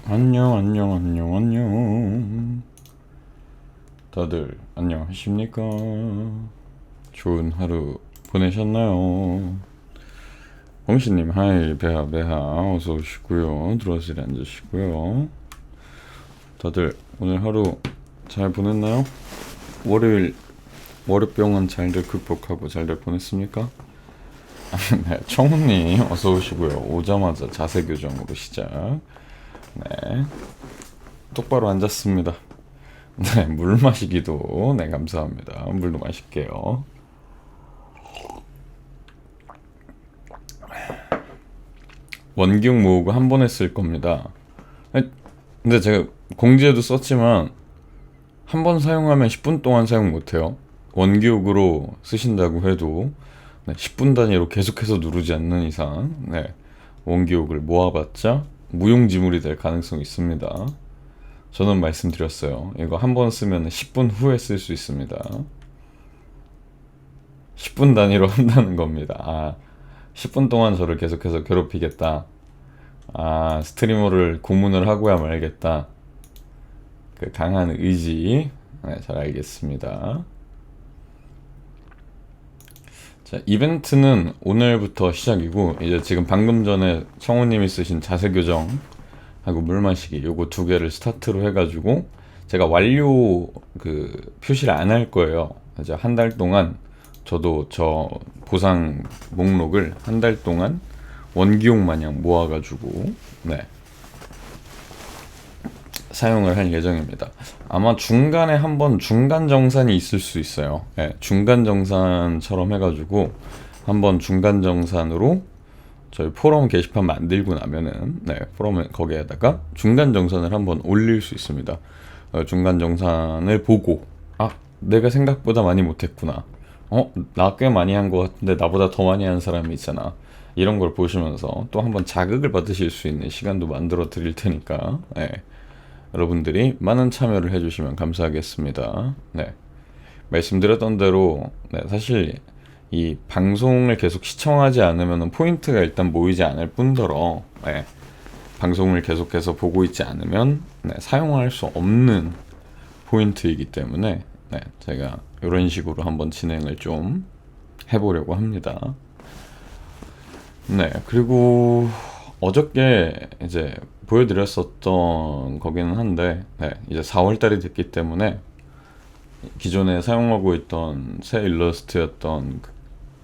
안녕, 안녕, 안녕, 안녕. 다들 안녕하십니까? 좋은 하루 보내셨나요? 홍시님, 하이, 배하, 어서 오시고요. 들어와서 앉으시고요. 다들 오늘 하루 잘 보냈나요? 월요일, 월요병은 잘들 극복하고 잘들 보냈습니까? 네, 청훈님, 어서 오시고요. 오자마자 자세 교정으로 시작. 네, 똑바로 앉았습니다. 네, 물 마시기도, 네, 감사합니다. 물도 마실게요. 원기용 모으고 한 번에 쓸 겁니다. 근데 제가 공지에도 썼지만, 한 번 사용하면 10분 동안 사용 못해요. 원기옥으로 쓰신다고 해도, 네, 10분 단위로 계속해서 누르지 않는 이상, 네, 원기옥을 모아봤자 무용지물이 될 가능성이 있습니다. 저는 말씀드렸어요. 이거 한 번 쓰면 10분 후에 쓸 수 있습니다. 10분 단위로 한다는 겁니다. 10분 동안 저를 계속해서 괴롭히겠다. 스트리머를 고문을 하고야 말겠다. 그 강한 의지. 네, 잘 알겠습니다. 자, 이벤트는 오늘부터 시작이고, 이제 지금 방금 전에 청우님이 쓰신 자세 교정하고 물 마시기 요거 두 개를 스타트로 해가지고 제가 완료 그 표시를 안 할 거예요. 이제 한 달 동안 저도 저 보상 목록을 한 달 동안 원기용 마냥 모아가지고, 네, 사용을 할 예정입니다. 아마 중간에 한번 중간 정산이 있을 수 있어요. 네, 중간 정산처럼 해가지고 한번 중간 정산으로 저희 포럼 게시판 만들고 나면은, 네, 포럼 거기에다가 중간 정산을 한번 올릴 수 있습니다. 중간 정산을 보고, 내가 생각보다 많이 못했구나. 나 꽤 많이 한 것 같은데 나보다 더 많이 한 사람이 있잖아. 이런 걸 보시면서 또 한번 자극을 받으실 수 있는 시간도 만들어 드릴 테니까, 네, 여러분들이 많은 참여를 해주시면 감사하겠습니다. 네, 말씀드렸던 대로, 네, 사실 이 방송을 계속 시청하지 않으면 포인트가 일단 모이지 않을 뿐더러, 네, 방송을 계속해서 보고 있지 않으면, 네, 사용할 수 없는 포인트이기 때문에, 네, 제가 이런 식으로 한번 진행을 좀 해보려고 합니다. 네, 그리고 어저께 이제 보여드렸었던 거기는 한데, 네, 이제 4월달이 됐기 때문에 기존에 사용하고 있던 새 일러스트였던 그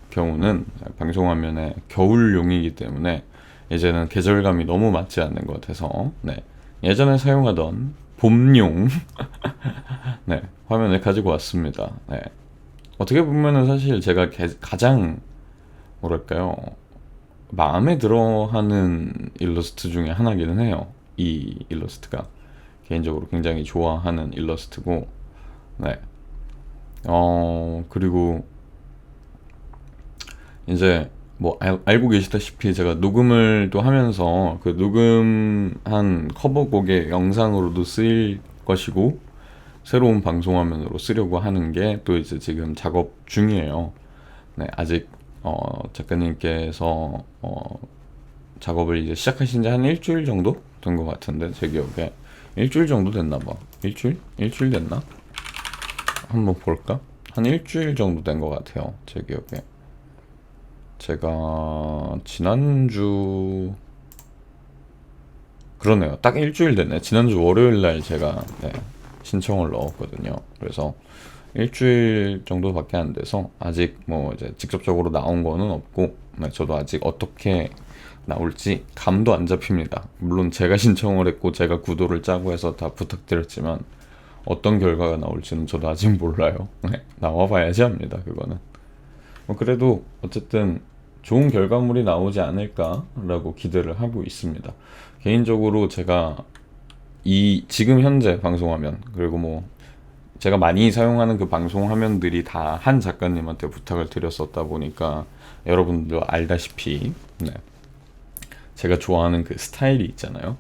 경우는 방송 화면에 겨울용이기 때문에 이제는 계절감이 너무 맞지 않는 것 같아서, 네, 예전에 사용하던 봄용 네, 화면을 가지고 왔습니다. 네. 어떻게 보면은 사실 제가 가장 뭐랄까요, 마음에 들어하는 일러스트 중에 하나기는 해요. 이 일러스트가 개인적으로 굉장히 좋아하는 일러스트고, 네. 그리고 이제 뭐 알고 계시다시피 제가 녹음을 또 하면서 그 녹음한 커버곡의 영상으로도 쓰일 것이고, 새로운 방송 화면으로 쓰려고 하는 게 또 이제 지금 작업 중이에요. 네, 아직 작가님께서 작업을 이제 시작하신 지 한 일주일 정도 된 것 같은데, 제 기억에 일주일 정도 됐나 봐. 일주일 됐나? 한번 볼까? 한 일주일 정도 된 것 같아요, 제 기억에. 제가 지난주, 그러네요, 딱 일주일 됐네. 지난주 월요일 날 제가, 네, 신청을 넣었거든요. 그래서 일주일 정도밖에 안 돼서 아직 뭐 이제 직접적으로 나온 거는 없고, 네, 저도 아직 어떻게 나올지 감도 안 잡힙니다. 물론 제가 신청을 했고 제가 구도를 짜고 해서 다 부탁드렸지만 어떤 결과가 나올지는 저도 아직 몰라요. 네, 나와봐야지 합니다, 그거는. 그래도 어쨌든 좋은 결과물이 나오지 않을까라고 기대를 하고 있습니다. 개인적으로 제가 이 지금 현재 방송화면, 그리고 뭐 제가 많이 사용하는 그 방송 화면들이 다 한 작가님한테 부탁을 드렸었다 보니까 여러분도 알다시피, 네, 제가 좋아하는 그 스타일이 있잖아요.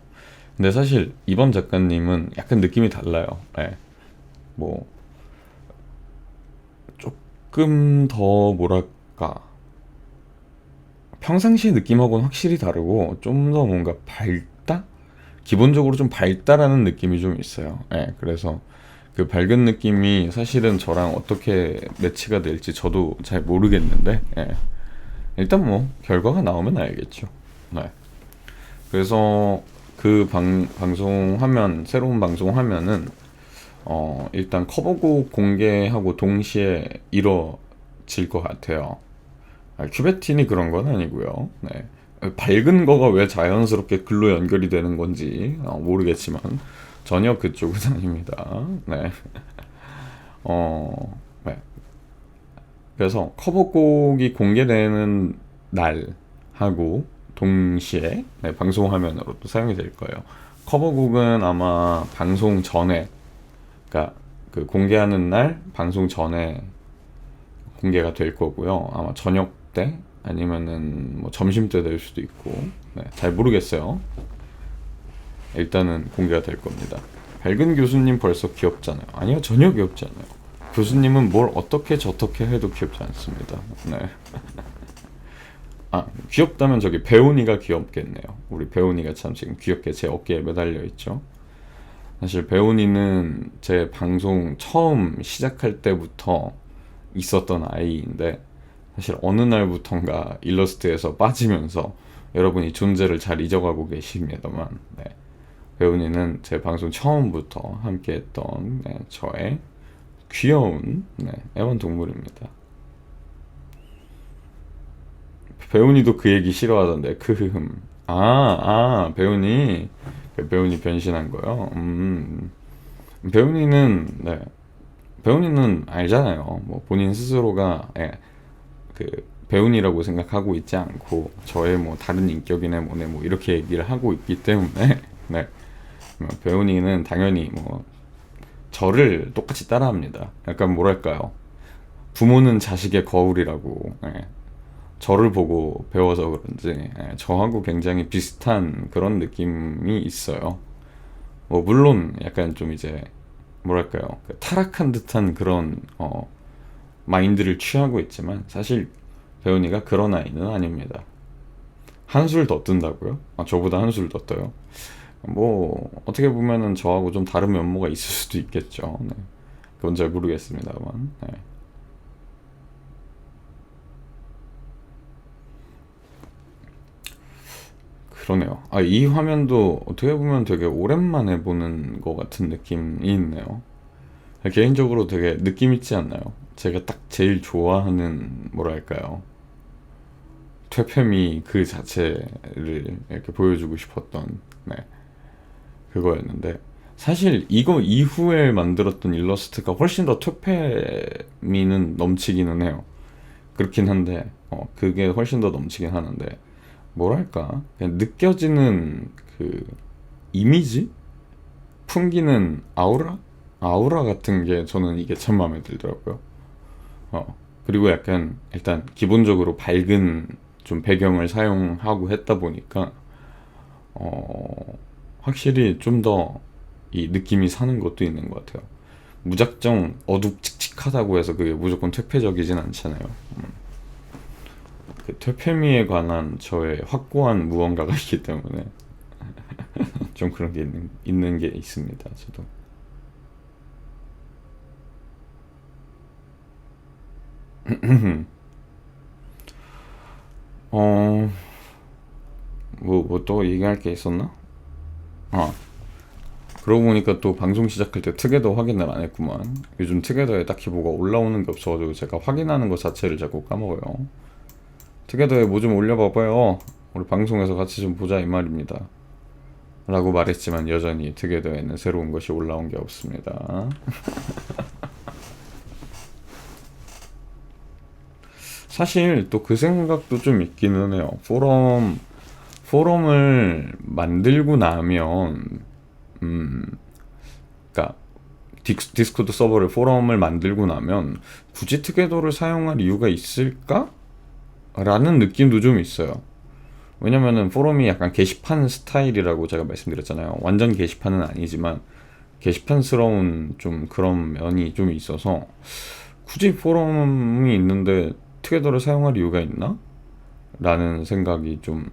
근데 사실 이번 작가님은 약간 느낌이 달라요. 네, 뭐 조금 더 뭐랄까, 평상시의 느낌하고는 확실히 다르고 좀 더 뭔가 밝다? 기본적으로 좀 밝다라는 느낌이 좀 있어요. 예, 그래서 그 밝은 느낌이 사실은 저랑 어떻게 매치가 될지 저도 잘 모르겠는데, 예, 일단 뭐 결과가 나오면 알겠죠. 네. 그래서 그 방송하면, 새로운 방송하면은 일단 커버곡 공개하고 동시에 이뤄질 것 같아요. 큐베틴이 그런 건 아니고요. 네. 밝은 거가 왜 자연스럽게 글로 연결이 되는 건지 모르겠지만 전혀 그쪽은 아닙니다. 네. 네. 그래서 커버곡이 공개되는 날하고 동시에, 네, 방송 화면으로도 사용이 될 거예요. 커버곡은 아마 방송 전에, 그러니까 그 공개하는 날 방송 전에 공개가 될 거고요. 아마 저녁 때 아니면은 뭐 점심 때 될 수도 있고, 네, 잘 모르겠어요. 일단은 공개가 될 겁니다. 밝은 교수님 벌써 귀엽잖아요. 아니요, 전혀 귀엽지 않아요. 교수님은 뭘 어떻게 저떻게 해도 귀엽지 않습니다. 네. 아, 귀엽다면 저기 배우니가 귀엽겠네요. 우리 배우니가 참 지금 귀엽게 제 어깨에 매달려 있죠. 사실 배우니는 제 방송 처음 시작할 때부터 있었던 아이인데, 사실 어느 날부턴가 일러스트에서 빠지면서 여러분이 존재를 잘 잊어가고 계십니다만, 네. 배우니는 제 방송 처음부터 함께했던, 네, 저의 귀여운, 네, 애완동물입니다. 배우니도 그 얘기 싫어하던데, 크흐흠. 배우니. 배우니 변신한 거요. 배우니는, 네, 배우니는 알잖아요. 뭐 본인 스스로가, 예, 그 배우니라고 생각하고 있지 않고 저의 뭐 다른 인격이네 뭐네 뭐 이렇게 얘기를 하고 있기 때문에 네, 배우니는 당연히 뭐 저를 똑같이 따라합니다. 약간 뭐랄까요, 부모는 자식의 거울이라고, 예, 저를 보고 배워서 그런지, 예, 저하고 굉장히 비슷한 그런 느낌이 있어요. 뭐 물론 약간 좀 이제 뭐랄까요, 그 타락한 듯한 그런 마인드를 취하고 있지만 사실 배우니가 그런 아이는 아닙니다. 한술 더 뜬다고요? 아, 저보다 한술 더 떠요? 뭐 어떻게 보면은 저하고 좀 다른 면모가 있을 수도 있겠죠. 네. 그건 잘 모르겠습니다만. 네. 그러네요. 아, 이 화면도 어떻게 보면 되게 오랜만에 보는 것 같은 느낌이 있네요. 개인적으로 되게 느낌 있지 않나요? 제가 딱 제일 좋아하는, 뭐랄까요, 퇴폐미 그 자체를 이렇게 보여주고 싶었던, 네, 그거였는데, 사실 이거 이후에 만들었던 일러스트가 훨씬 더 퇴폐미는 넘치기는 해요. 그렇긴 한데 그게 훨씬 더 넘치긴 하는데, 뭐랄까, 그냥 느껴지는 그 이미지? 풍기는 아우라 같은 게 저는 이게 참 마음에 들더라고요. 그리고 약간 일단 기본적으로 밝은 좀 배경을 사용하고 했다 보니까 확실히 좀 더 이 느낌이 사는 것도 있는 것 같아요. 무작정 어둡칙칙하다고 해서 그게 무조건 퇴폐적이진 않잖아요. 그 퇴폐미에 관한 저의 확고한 무언가가 있기 때문에 좀 그런 게 있는 게 있습니다. 저도. 어, 뭐 또 얘기할 게 있었나? 아, 그러고 보니까 또 방송 시작할 때 특혜도 확인을 안 했구만. 요즘 특혜도에 딱히 뭐가 올라오는 게 없어가지고 제가 확인하는 것 자체를 자꾸 까먹어요. 특혜도에 뭐 좀 올려봐봐요. 우리 방송에서 같이 좀 보자 이 말입니다. 라고 말했지만 여전히 특혜도에는 새로운 것이 올라온 게 없습니다. 사실 또 그 생각도 좀 있기는 해요. 포럼을 만들고 나면, 그러니까 디스코드 서버를, 포럼을 만들고 나면 굳이 특혜도를 사용할 이유가 있을까? 라는 느낌도 좀 있어요. 왜냐면은 포럼이 약간 게시판 스타일이라고 제가 말씀드렸잖아요. 완전 게시판은 아니지만 게시판스러운 좀 그런 면이 좀 있어서 굳이 포럼이 있는데 특혜도를 사용할 이유가 있나? 라는 생각이 좀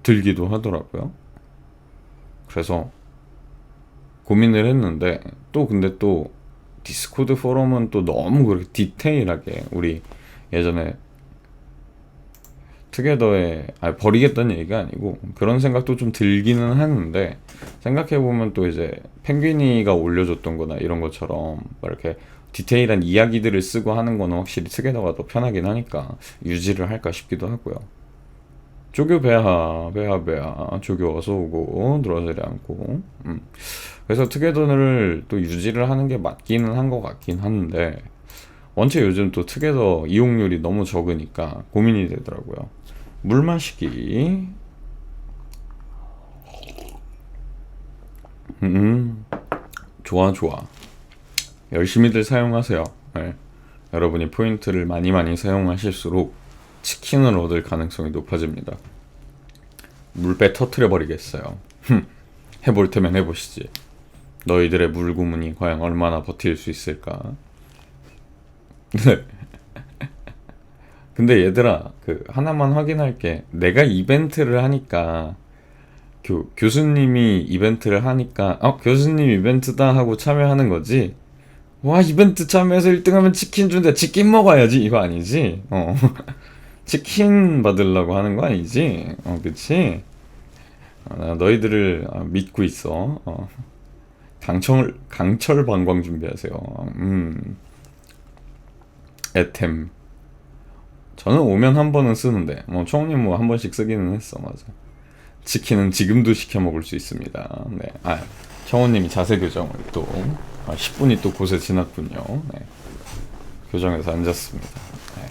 들기도 하더라고요. 그래서 고민을 했는데 또 근데 또 디스코드 포럼은 또 너무 그렇게 디테일하게 우리 예전에 투게더에 버리겠다는 얘기가 아니고 그런 생각도 좀 들기는 하는데 생각해보면 또 이제 펭귄이가 올려줬던 거나 이런 것처럼 막 이렇게 디테일한 이야기들을 쓰고 하는 거는 확실히 투게더가 더 편하긴 하니까 유지를 할까 싶기도 하고요. 조교 배하 조교 어서 오고 들어서지 않고 그래서 투게더를 또 유지를 하는 게 맞기는 한 것 같긴 한데 원체 요즘 또 투게더 이용률이 너무 적으니까 고민이 되더라고요. 물 마시기. 좋아 좋아. 열심히들 사용하세요. 네. 여러분이 포인트를 많이 사용하실수록 치킨을 얻을 가능성이 높아집니다. 물배 터트려 버리겠어요. 해볼 테면 해보시지. 너희들의 물구문이 과연 얼마나 버틸 수 있을까? 네. 근데 얘들아, 그 하나만 확인할게. 내가 이벤트를 하니까 교수님이 이벤트를 하니까 교수님 이벤트다 하고 참여하는 거지. 와, 이벤트 참여해서 1등하면 치킨 준대. 치킨 먹어야지. 이거 아니지? 치킨 받으려고 하는 거 아니지? 그치? 나 너희들을 믿고 있어. 강철 방광 준비하세요. 애템. 저는 오면 한 번은 쓰는데, 총님 뭐 한 번씩 쓰기는 했어, 맞아. 치킨은 지금도 시켜 먹을 수 있습니다. 네. 청호님이 자세 교정을 또, 10분이 또 곳에 지났군요. 네. 교정에서 앉았습니다. 네.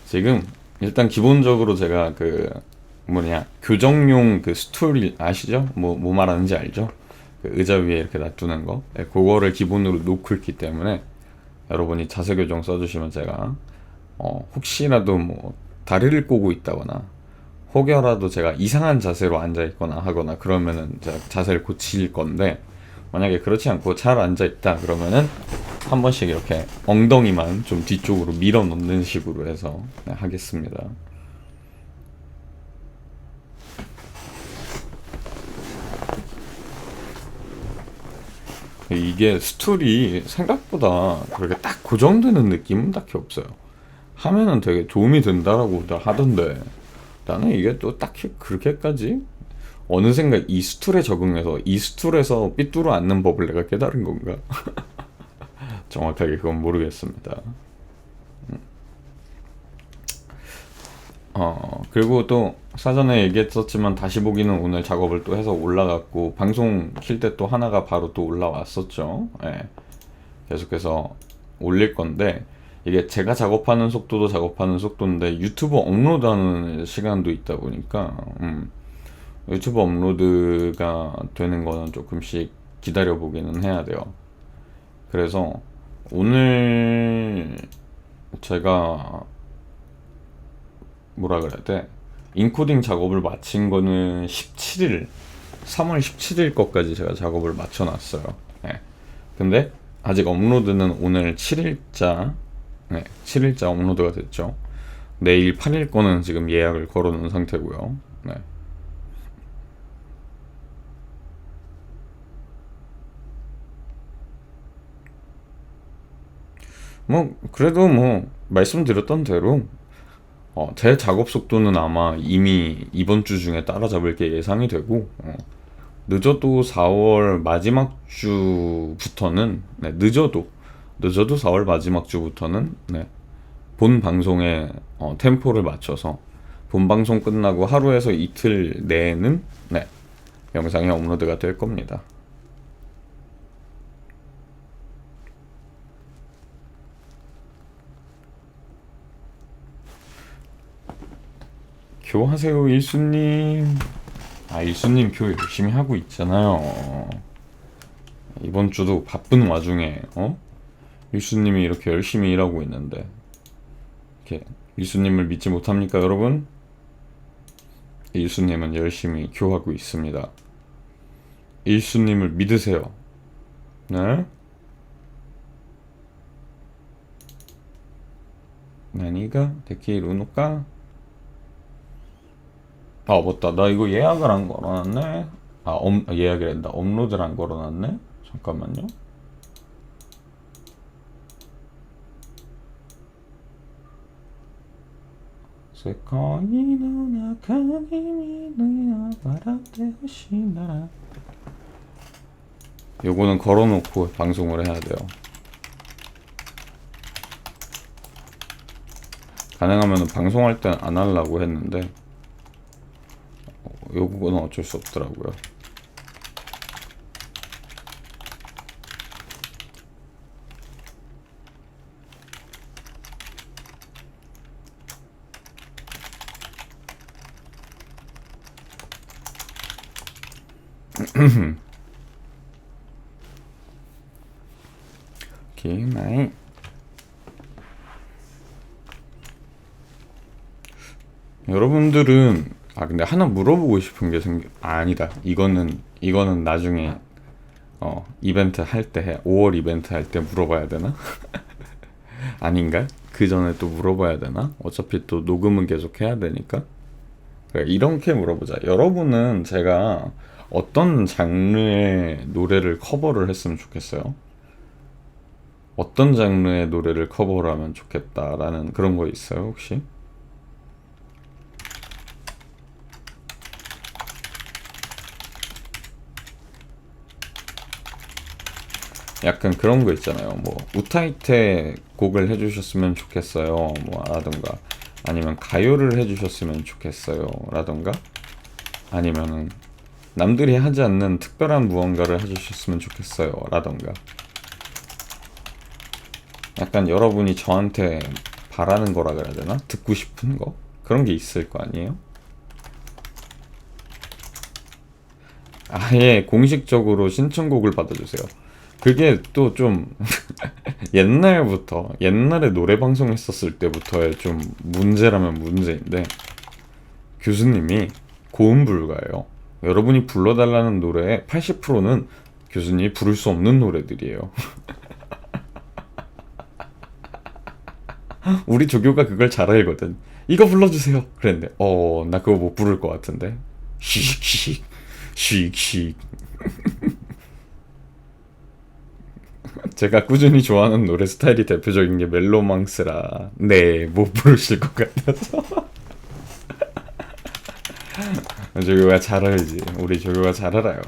지금, 일단 기본적으로 제가 교정용 그 스툴 아시죠? 뭐 말하는지 알죠? 그 의자 위에 이렇게 놔두는 거. 네, 그거를 기본으로 놓고 있기 때문에 여러분이 자세 교정 써주시면 제가 혹시라도 뭐 다리를 꼬고 있다거나 혹여라도 제가 이상한 자세로 앉아 있거나 하거나 그러면은 제가 자세를 고칠 건데 만약에 그렇지 않고 잘 앉아 있다 그러면은 한 번씩 이렇게 엉덩이만 좀 뒤쪽으로 밀어 넣는 식으로 해서 하겠습니다. 이게 스툴이 생각보다 그렇게 딱 고정되는 느낌은 딱히 없어요. 하면은 되게 도움이 된다라고 하던데 나는 이게 또 딱히 그렇게까지 어느샌가 이 스툴에 적응해서 이 스툴에서 삐뚤어 앉는 법을 내가 깨달은 건가? 정확하게 그건 모르겠습니다. 그리고 또 사전에 얘기했었지만 다시 보기는 오늘 작업을 또 해서 올라갔고 방송 킬 때 또 하나가 바로 또 올라왔었죠. 예. 계속해서 올릴 건데 이게 제가 작업하는 속도도 작업하는 속도인데 유튜브 업로드하는 시간도 있다 보니까 유튜브 업로드가 되는 거는 조금씩 기다려 보기는 해야 돼요. 그래서 오늘 제가 뭐라 그래야 돼? 인코딩 작업을 마친 거는 17일, 3월 17일 것까지 제가 작업을 마쳐놨어요. 네. 근데 아직 업로드는 오늘 7일자, 네, 7일자 업로드가 됐죠. 내일 8일 거는 지금 예약을 걸어놓은 상태고요. 네. 그래도 말씀드렸던 대로 제 작업 속도는 아마 이미 이번 주 중에 따라잡을 게 예상이 되고 늦어도 4월 마지막 주부터는 늦어도 4월 마지막 주부터는 본 방송의 템포를 맞춰서 본 방송 끝나고 하루에서 이틀 내에는 영상이 업로드가 될 겁니다. 교하세요 일수님. 일수님 교 열심히 하고 있잖아요. 이번 주도 바쁜 와중에 일수님이 이렇게 열심히 일하고 있는데 이렇게 일수님을 믿지 못합니까 여러분? 일수님은 열심히 교하고 있습니다. 일수님을 믿으세요. 네? 나니가 데키루노까? 맞다. 나 이거 예약을 안 걸어놨네. 예약을 했다. 업로드를 안 걸어놨네? 잠깐만요. 세상이 너나가니 너야 바라대 호시나라. 요거는 걸어놓고 방송을 해야 돼요. 가능하면 방송할 땐 안 하려고 했는데 요거는 어쩔 수 없더라고요. 기나이. 여러분들은 근데 하나 물어보고 싶은 게 아니다. 이거는 나중에 이벤트 할 때 해. 5월 이벤트 할 때 물어봐야 되나? 아닌가? 그 전에 또 물어봐야 되나? 어차피 또 녹음은 계속 해야 되니까. 그래, 이렇게 물어보자. 여러분은 제가 어떤 장르의 노래를 커버를 했으면 좋겠어요? 어떤 장르의 노래를 커버를 하면 좋겠다라는 그런 거 있어요, 혹시? 약간 그런 거 있잖아요. 뭐 우타이테 곡을 해주셨으면 좋겠어요. 뭐 라던가 아니면 가요를 해주셨으면 좋겠어요. 라던가 아니면은 남들이 하지 않는 특별한 무언가를 해주셨으면 좋겠어요. 라던가 약간 여러분이 저한테 바라는 거라 그래야 되나? 듣고 싶은 거? 그런 게 있을 거 아니에요? 아예 공식적으로 신청곡을 받아주세요. 그게 또 좀 옛날에 노래방송 했었을 때부터의 좀 문제라면 문제인데 교수님이 고음 불가예요. 여러분이 불러달라는 노래의 80%는 교수님이 부를 수 없는 노래들이에요. 우리 조교가 그걸 잘 알거든. 이거 불러주세요. 그랬는데 나 그거 못 부를 것 같은데. 씩씩 씩씩. 제가 꾸준히 좋아하는 노래 스타일이 대표적인 게 멜로망스라 못 부르실 것 같아서. 조교가 잘 알지. 우리 조교가 잘 알아요.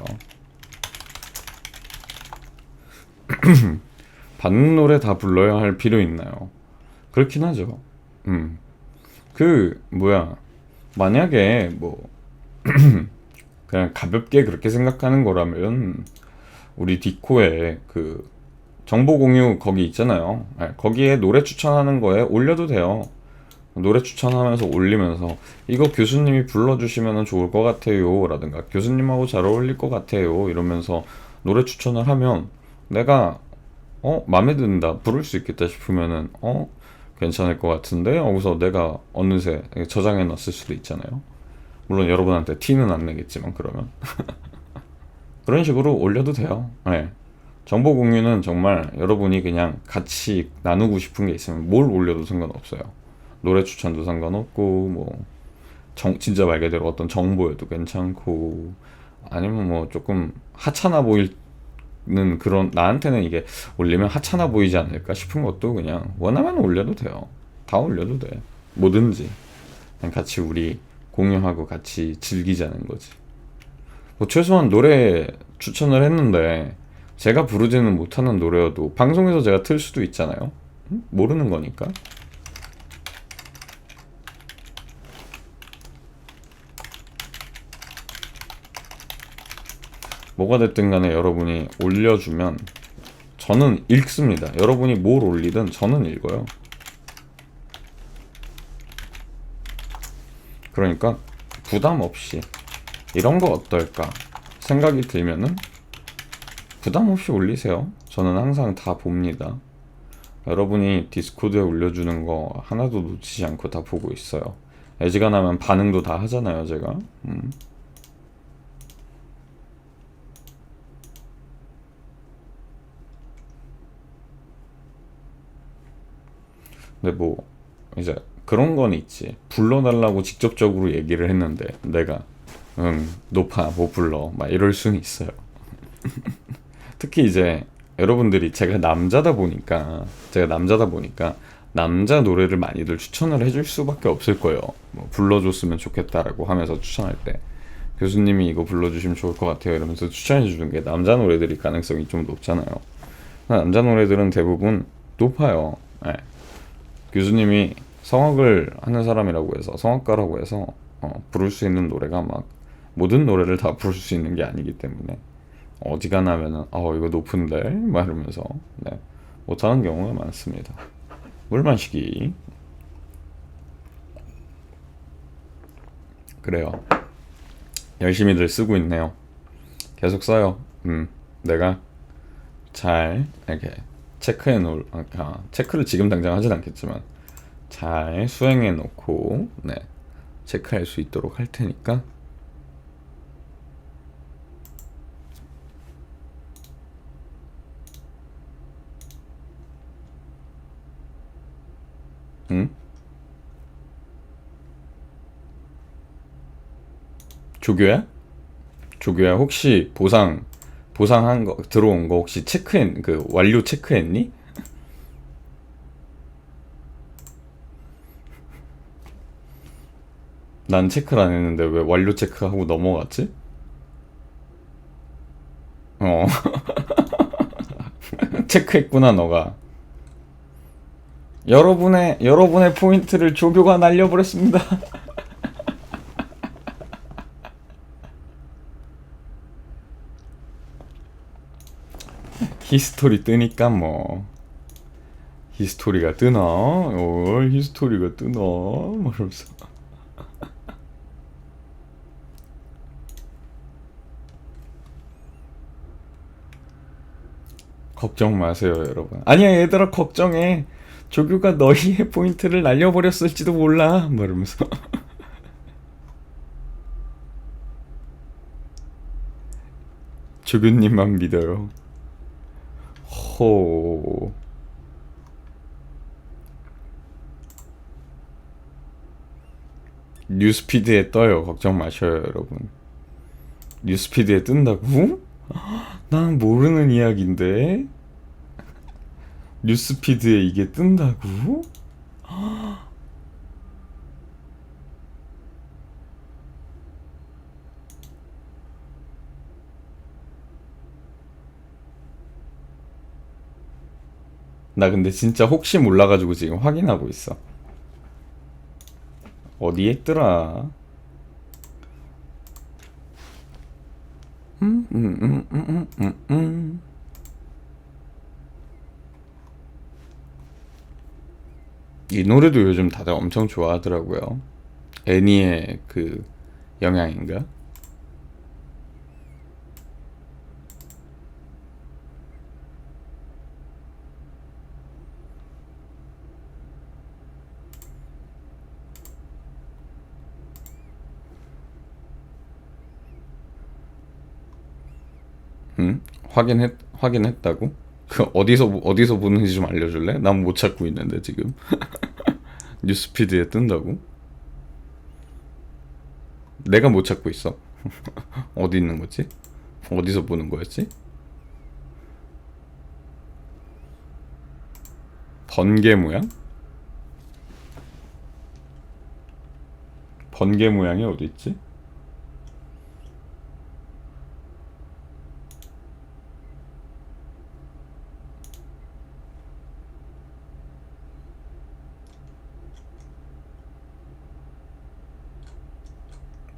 받는 노래 다 불러야 할 필요 있나요? 그렇긴 하죠. 만약에 뭐 그냥 가볍게 그렇게 생각하는 거라면 우리 디코에 그 정보 공유 거기 있잖아요. 거기에 노래 추천하는 거에 올려도 돼요. 노래 추천하면서 올리면서 이거 교수님이 불러주시면 좋을 것 같아요 라든가 교수님하고 잘 어울릴 것 같아요 이러면서 노래 추천을 하면 내가 마음에 든다 부를 수 있겠다 싶으면은 괜찮을 것 같은데 하고서 내가 어느새 저장해 놨을 수도 있잖아요. 물론 여러분한테 티는 안 내겠지만 그러면 그런 식으로 올려도 돼요. 네. 정보 공유는 정말 여러분이 그냥 같이 나누고 싶은 게 있으면 뭘 올려도 상관없어요. 노래 추천도 상관없고 뭐 진짜 말 그대로 어떤 정보여도 괜찮고 아니면 뭐 조금 하찮아 보이는 그런 나한테는 이게 올리면 하찮아 보이지 않을까 싶은 것도 그냥 원하면 올려도 돼요. 다 올려도 돼. 뭐든지 그냥 같이 우리 공유하고 같이 즐기자는 거지. 뭐 최소한 노래 추천을 했는데 제가 부르지는 못하는 노래여도 방송에서 제가 틀 수도 있잖아요. 모르는 거니까. 뭐가 됐든 간에 여러분이 올려주면 저는 읽습니다. 여러분이 뭘 올리든 저는 읽어요. 그러니까 부담 없이 이런 거 어떨까 생각이 들면은 부담 없이 올리세요. 저는 항상 다 봅니다. 여러분이 디스코드에 올려주는 거 하나도 놓치지 않고 다 보고 있어요. 애지간하면 반응도 다 하잖아요, 제가. 근데 뭐 이제 그런 건 있지. 불러달라고 직접적으로 얘기를 했는데 내가 높아, 못 불러, 막 이럴 수는 있어요. 특히 이제 여러분들이 제가 남자다 보니까 남자 노래를 많이들 추천을 해줄 수밖에 없을 거예요. 뭐 불러줬으면 좋겠다라고 하면서 추천할 때 교수님이 이거 불러주시면 좋을 것 같아요 이러면서 추천해 주는 게 남자 노래들일 가능성이 좀 높잖아요. 남자 노래들은 대부분 높아요. 네. 교수님이 성악을 하는 사람이라고 해서 성악가라고 해서 부를 수 있는 노래가 막 모든 노래를 다 부를 수 있는 게 아니기 때문에 어지간하면은 이거 높은데 막 이러면서 네, 못하는 경우가 많습니다. 물 마시기. 그래요. 열심히들 쓰고 있네요. 계속 써요. 내가 잘 이렇게 체크해 놓을 체크를 지금 당장 하진 않겠지만 잘 수행해 놓고 네, 체크할 수 있도록 할 테니까. 응? 조교야? 조교야 혹시 보상한 거 들어온 거 혹시 완료 체크했니? 난 체크를 안 했는데 왜 완료 체크하고 넘어갔지? 어. 체크했구나 너가. 여러분의 포인트를 조교가 날려버렸습니다. 히스토리 뜨니까 뭐 히스토리가 뜨나? 히스토리가 뜨나? 말하면서 걱정 마세요 여러분. 아니야 얘들아 걱정해. 조교가 너희의 포인트를 날려버렸을지도 몰라. 말하면서 조교님만 믿어요. 호. 뉴스피드에 떠요. 걱정 마셔요 여러분. 뉴스피드에 뜬다고? 난 모르는 이야기인데. 뉴스피드에 이게 뜬다고? 나 근데 진짜 혹시 몰라가지고 지금 확인하고 있어. 어디에 있더라? 이 노래도 요즘 다들 엄청 좋아하더라고요. 애니의 그 영향인가? 응? 확인했다고? 그 어디서 보는지 좀 알려줄래? 난 못 찾고 있는데 지금. 뉴스피드에 뜬다고? 내가 못 찾고 있어. 어디 있는 거지? 어디서 보는 거였지? 번개 모양? 번개 모양이 어디 있지?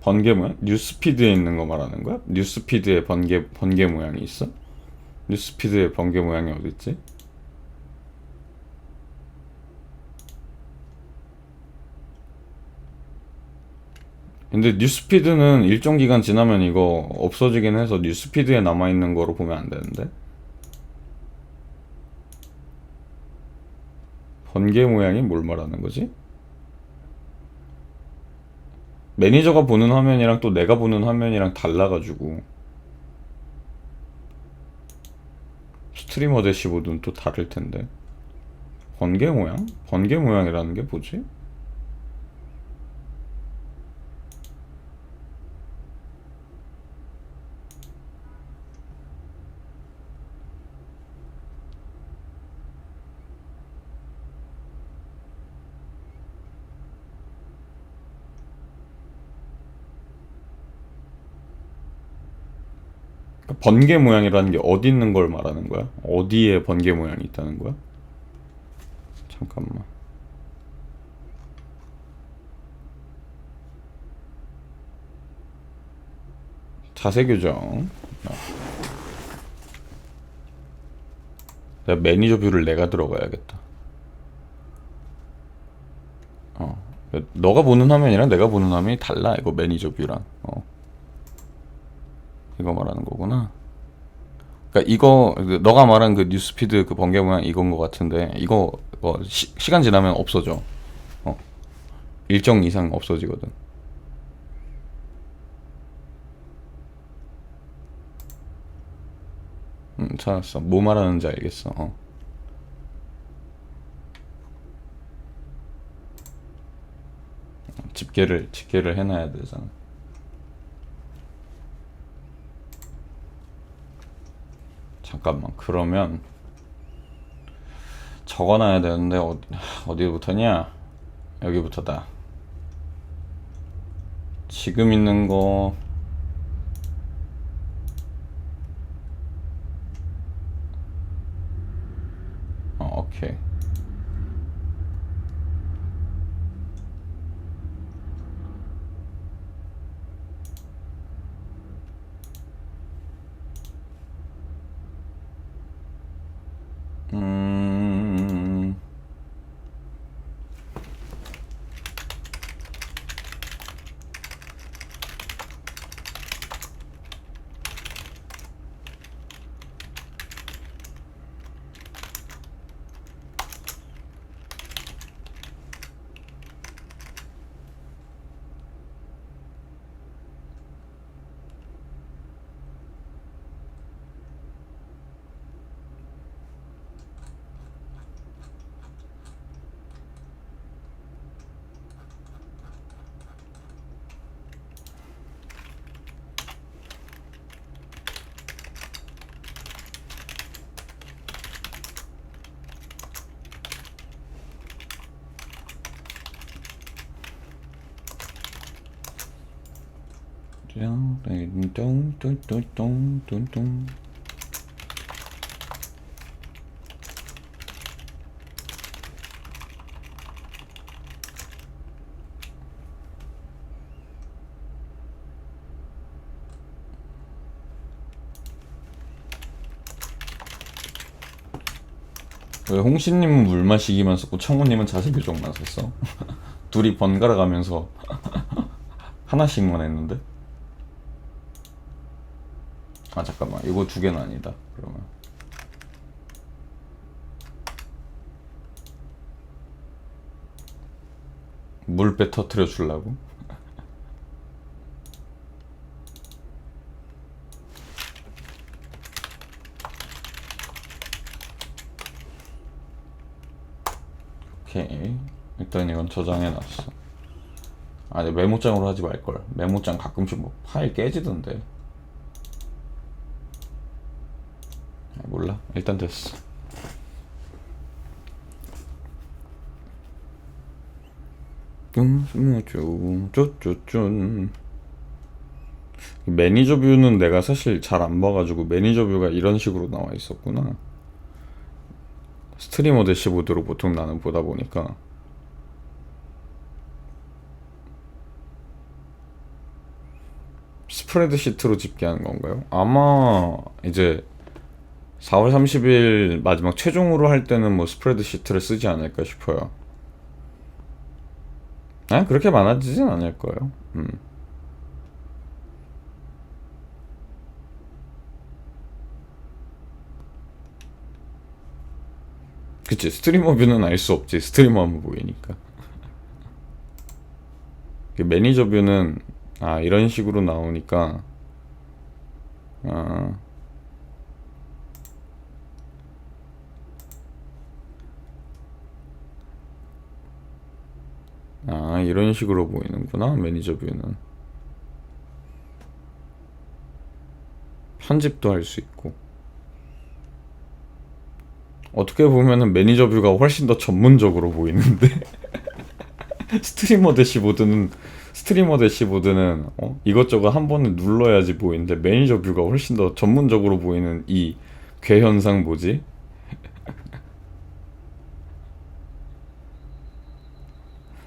번개 모양? 뉴스피드에 있는 거 말하는 거야? 뉴스피드에 번개 모양이 있어? 뉴스피드에 번개 모양이 어디 있지? 근데 뉴스피드는 일정 기간 지나면 이거 없어지긴 해서 뉴스피드에 남아있는 거로 보면 안 되는데? 번개 모양이 뭘 말하는 거지? 매니저가 보는 화면이랑 또 내가 보는 화면이랑 달라가지고 스트리머 대시보드는 또 다를 텐데. 번개 모양? 번개 모양이라는 게 뭐지? 번개 모양이라는 게 어디 있는 걸 말하는 거야? 어디에 번개 모양이 있다는 거야? 잠깐만. 자세 교정. 내가 매니저 뷰를 내가 들어가야겠다. 너가 보는 화면이랑 내가 보는 화면이 달라. 이거 매니저 뷰랑. 이거 말하는 거구나. 그러니까 이거 너가 말한 그 뉴스피드 그 번개 모양 이건 거 같은데 이거 시간 지나면 없어져. 일정 이상 없어지거든. 찾았어. 뭐 말하는지 알겠어. 집계를 해놔야 되잖아. 잠깐만. 그러면 적어놔야 되는데 어디부터냐? 여기부터다. 지금 있는 거 오케이. 똥똥똥똥똥똥. 왜 홍시님은 물 마시기만 썼고 청우님은 자세 교정만 썼어? 둘이 번갈아 가면서 하나씩만 했는데? 잠깐만. 이거 두 개는 아니다. 그러면 물배 터트려 주려고? 오케이. 일단 이건 저장해놨어. 아니 메모장으로 하지 말걸. 메모장 가끔씩 뭐 파일 깨지던데. 몰라. 일단 됐어. 쪼쪼쫀. 매니저 뷰는 내가 사실 잘 안 봐가지고 매니저 뷰가 이런 식으로 나와 있었구나. 스트리머 대시보드로 보통 나는 보다 보니까. 스프레드시트로 집계하는 건가요? 아마 이제 4월 30일 마지막 최종으로 할 때는 뭐 스프레드시트를 쓰지 않을까 싶어요. 그렇게 많아지진 않을 거예요. 그치. 스트리머 뷰는 알 수 없지. 스트리머만 보이니까. 매니저 뷰는 이런 식으로 나오니까 이런 식으로 보이는구나. 매니저 뷰는 편집도 할 수 있고. 어떻게 보면은 매니저 뷰가 훨씬 더 전문적으로 보이는데 스트리머 대시보드는 스트리머 대시보드는 이것저것 한 번에 눌러야지 보이는데 매니저 뷰가 훨씬 더 전문적으로 보이는 이 괴현상 뭐지?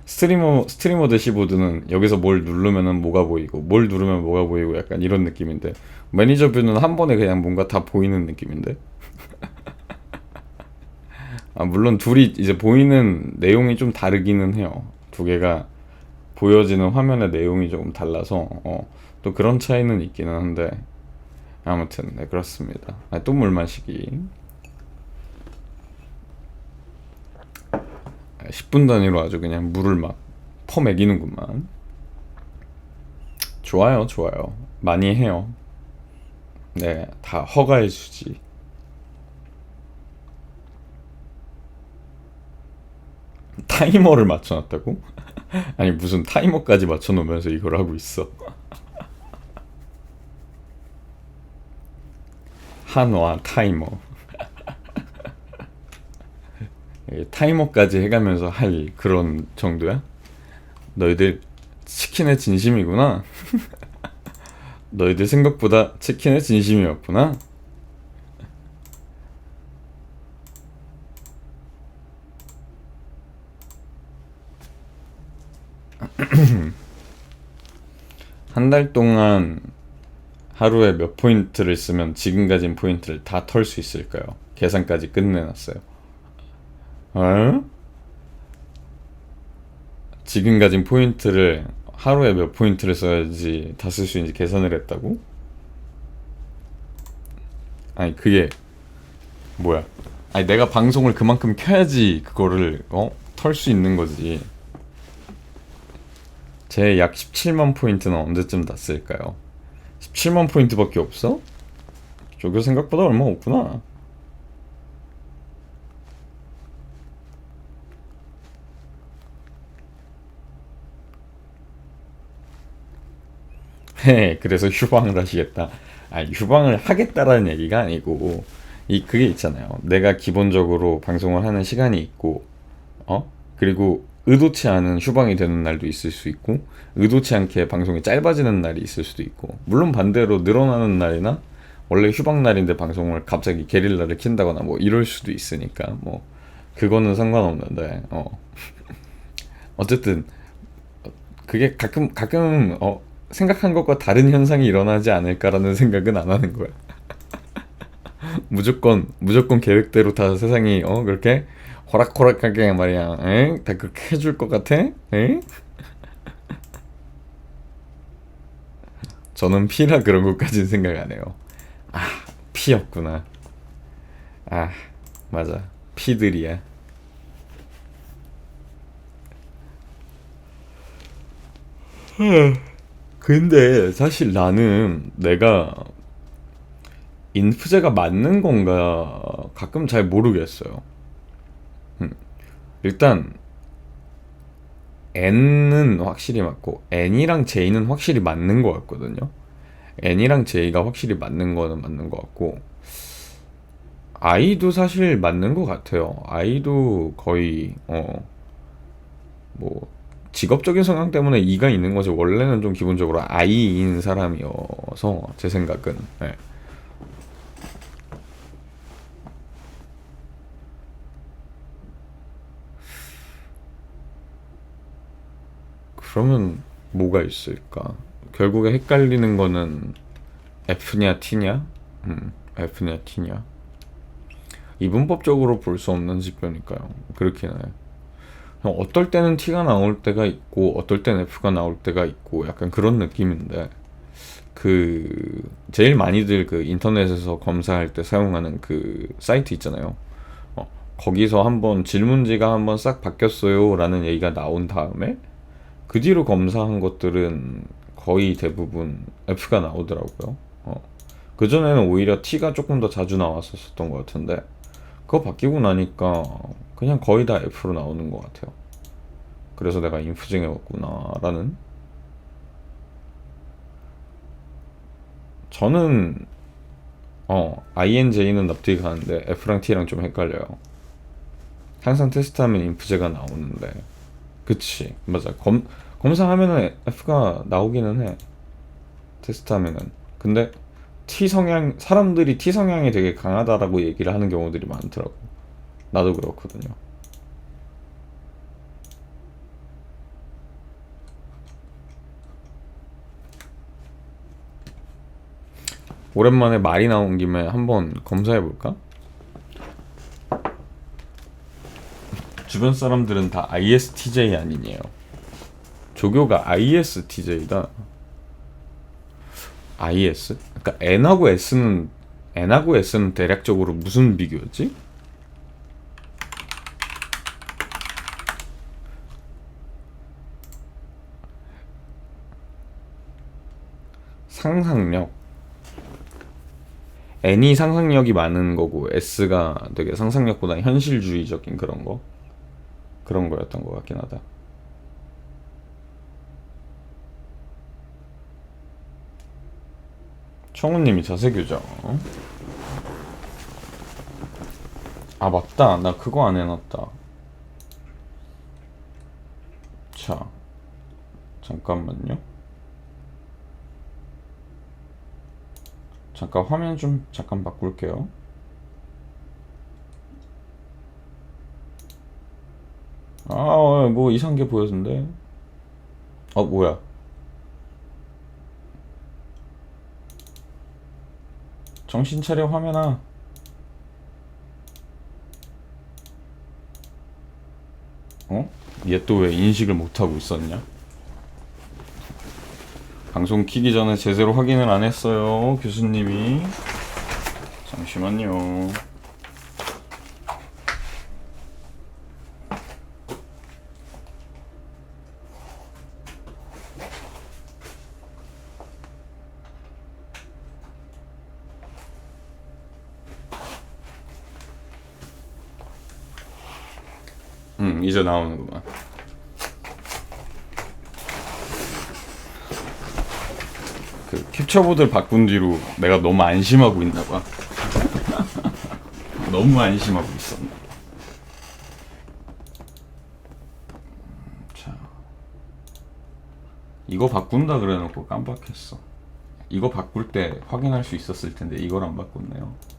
스트리머 대시보드는 여기서 뭘 누르면은 뭐가 보이고 뭘 누르면 뭐가 보이고 약간 이런 느낌인데 매니저 뷰는 한 번에 그냥 뭔가 다 보이는 느낌인데. 아, 물론 둘이 이제 보이는 내용이 좀 다르기는 해요. 두 개가 보여지는 화면의 내용이 조금 달라서 또 그런 차이는 있기는 한데 아무튼 네 그렇습니다. 아, 또 물 마시기. 10분 단위로 아주 그냥 물을 막 퍼먹이는구만. 좋아요, 좋아요. 많이 해요. 네, 다 허가해주지. 타이머를 맞춰놨다고? 아니 무슨 타이머까지 맞춰놓으면서 이걸 하고 있어. 한화 타이머. 타이머까지 해가면서 할 그런 정도야? 너희들 치킨의 진심이구나. 너희들 생각보다 치킨의 진심이었구나. 한 달 동안 하루에 몇 포인트를 쓰면 지금 가진 포인트를 다 털 수 있을까요? 계산까지 끝내놨어요. 어? 지금 가진 포인트를 하루에 몇 포인트를 써야지 다 쓸 수 있는지 계산을 했다고? 아니 그게 뭐야? 아니 내가 방송을 그만큼 켜야지 그거를 털 수 있는 거지. 제 약 17만 포인트는 언제쯤 다 쓸까요? 17만 포인트밖에 없어? 저거 생각보다 얼마 없구나. 그래서 휴방을 하시겠다. 아, 휴방을 하겠다라는 얘기가 아니고 그게 있잖아요. 내가 기본적으로 방송을 하는 시간이 있고 그리고 의도치 않은 휴방이 되는 날도 있을 수 있고 의도치 않게 방송이 짧아지는 날이 있을 수도 있고 물론 반대로 늘어나는 날이나 원래 휴방 날인데 방송을 갑자기 게릴라를 킨다거나 뭐 이럴 수도 있으니까 뭐 그거는 상관없는데 어쨌든 그게 가끔 생각한 것과 다른 현상이 일어나지 않을까라는 생각은 안 하는 거야. 무조건 계획대로 다 세상이 그렇게 호락호락하게 말이야. 다 그렇게 해줄 것 같아? 저는 피라 그런 것까지는 생각 안 해요. 아, 피였구나. 아, 맞아. 피들이야. 근데 사실 나는 내가 인프제가 맞는 건가 가끔 잘 모르겠어요. 음, 일단 N은 확실히 맞고 N이랑 J는 확실히 맞는 것 같거든요. N이랑 J가 확실히 맞는 거는 맞는 것 같고 I도 사실 맞는 것 같아요. I도 거의 뭐 직업적인 성향 때문에 E가 있는 거지 원래는 좀 기본적으로 I인 사람이어서 제 생각은 네. 그러면 뭐가 있을까? 결국에 헷갈리는 거는 F냐 T냐? F냐 T냐? 이분법적으로 볼 수 없는 지표니까요. 그렇긴 해요. 어떨 때는 T가 나올 때가 있고 어떨 때는 F가 나올 때가 있고 약간 그런 느낌인데 제일 많이들 인터넷에서 검사할 때 사용하는 사이트 있잖아요. 거기서 한번 질문지가 한번 싹 바뀌었어요 라는 얘기가 나온 다음에 그 뒤로 검사한 것들은 거의 대부분 F가 나오더라고요. 그전에는 오히려 T가 조금 더 자주 나왔었던 것 같은데 그거 바뀌고 나니까 그냥 거의 다 F로 나오는 것 같아요. 그래서 내가 인프증이었구나 라는. 저는 INJ는 납득이 가는데 F랑 T랑 좀 헷갈려요. 항상 테스트하면 인프제가 나오는데 그치 맞아. 검사하면은 F가 나오기는 해. 테스트하면은. 근데 T 성향, 사람들이 T 성향이 되게 강하다라고 얘기를 하는 경우들이 많더라고. 나도 그렇거든요. 오랜만에 말이 나온 김에 한번 검사해볼까? 주변 사람들은 다 ISTJ 아니에요. 조교가 ISTJ다. IS? 그러니까 N하고 S는 대략적으로 무슨 비교였지? 상상력. N이 상상력이 많은 거고 S가 되게 상상력보다 현실주의적인 그런 거였던 것 같긴 하다. 청우님이 자세교정. 아 맞다, 나 그거 안 해놨다. 자, 잠깐만요. 잠깐 화면 좀 잠깐 바꿀게요. 뭐 이상한 게 보여준대. 뭐야? 정신 차려 화면아. 얘 또 왜 인식을 못하고 있었냐? 방송 키기 전에 제대로 확인을 안 했어요, 교수님이. 잠시만요. 이제 나오는구만. 그 캡처보드를 바꾼 뒤로 내가 너무 안심하고 있나봐. 너무 안심하고 있었나. 자, 이거 바꾼다 그래놓고 깜빡했어. 이거 바꿀 때 확인할 수 있었을 텐데 이걸 안 바꿨네요.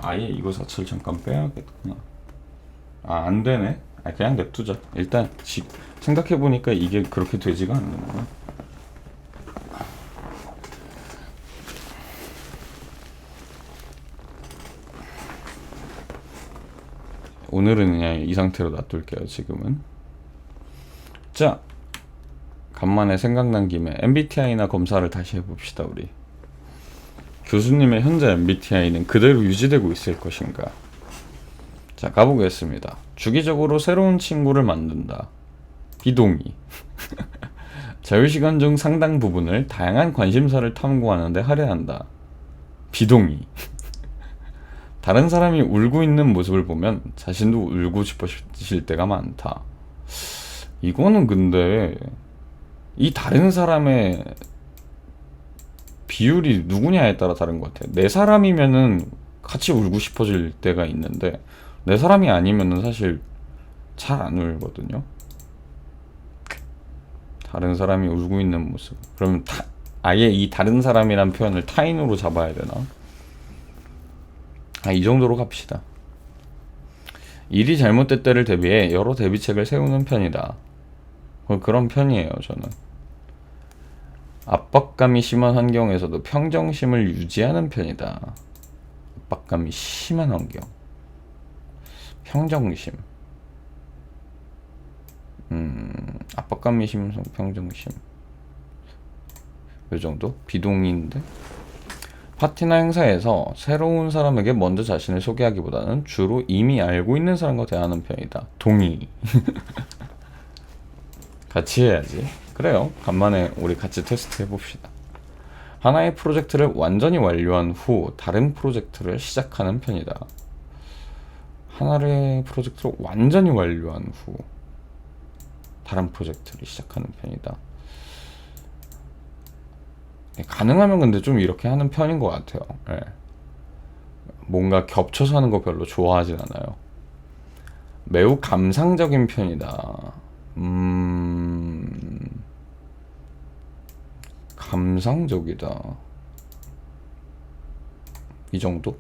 아예 이거 자체를 잠깐 빼야겠구나. 안 되네. 그냥 냅두자. 일단 생각해보니까 이게 그렇게 되지가 않는구나. 오늘은 그냥 이 상태로 놔둘게요, 지금은. 자, 간만에 생각난 김에 MBTI나 검사를 다시 해봅시다, 우리. 교수님의 현재 MBTI는 그대로 유지되고 있을 것인가? 자, 가보겠습니다. 주기적으로 새로운 친구를 만든다. 비동의. 자유시간 중 상당 부분을 다양한 관심사를 탐구하는 데 할애한다. 비동의. 다른 사람이 울고 있는 모습을 보면 자신도 울고 싶으실 때가 많다. 이거는 근데 이 다른 사람의 비율이 누구냐에 따라 다른 것 같아. 내 사람이면은 같이 울고 싶어질 때가 있는데 내 사람이 아니면은 사실 잘 안 울거든요. 다른 사람이 울고 있는 모습. 그러면 아예 이 다른 사람이란 표현을 타인으로 잡아야 되나? 이 정도로 갑시다. 일이 잘못될 때를 대비해 여러 대비책을 세우는 편이다. 그런 편이에요, 저는. 압박감이 심한 환경에서도 평정심을 유지하는 편이다. 압박감이 심한 환경. 평정심. 압박감이 심한 평정심. 요 정도? 비동의인데? 파티나 행사에서 새로운 사람에게 먼저 자신을 소개하기보다는 주로 이미 알고 있는 사람과 대하는 편이다. 동의. 같이 해야지. 그래요. 간만에 우리 같이 테스트 해봅시다. 하나의 프로젝트를 완전히 완료한 후 다른 프로젝트를 시작하는 편이다. 하나의 프로젝트를 완전히 완료한 후 다른 프로젝트를 시작하는 편이다. 가능하면 근데 좀 이렇게 하는 편인 것 같아요. 네. 뭔가 겹쳐서 하는 거 별로 좋아하진 않아요. 매우 감상적인 편이다. 감상적이다. 이 정도?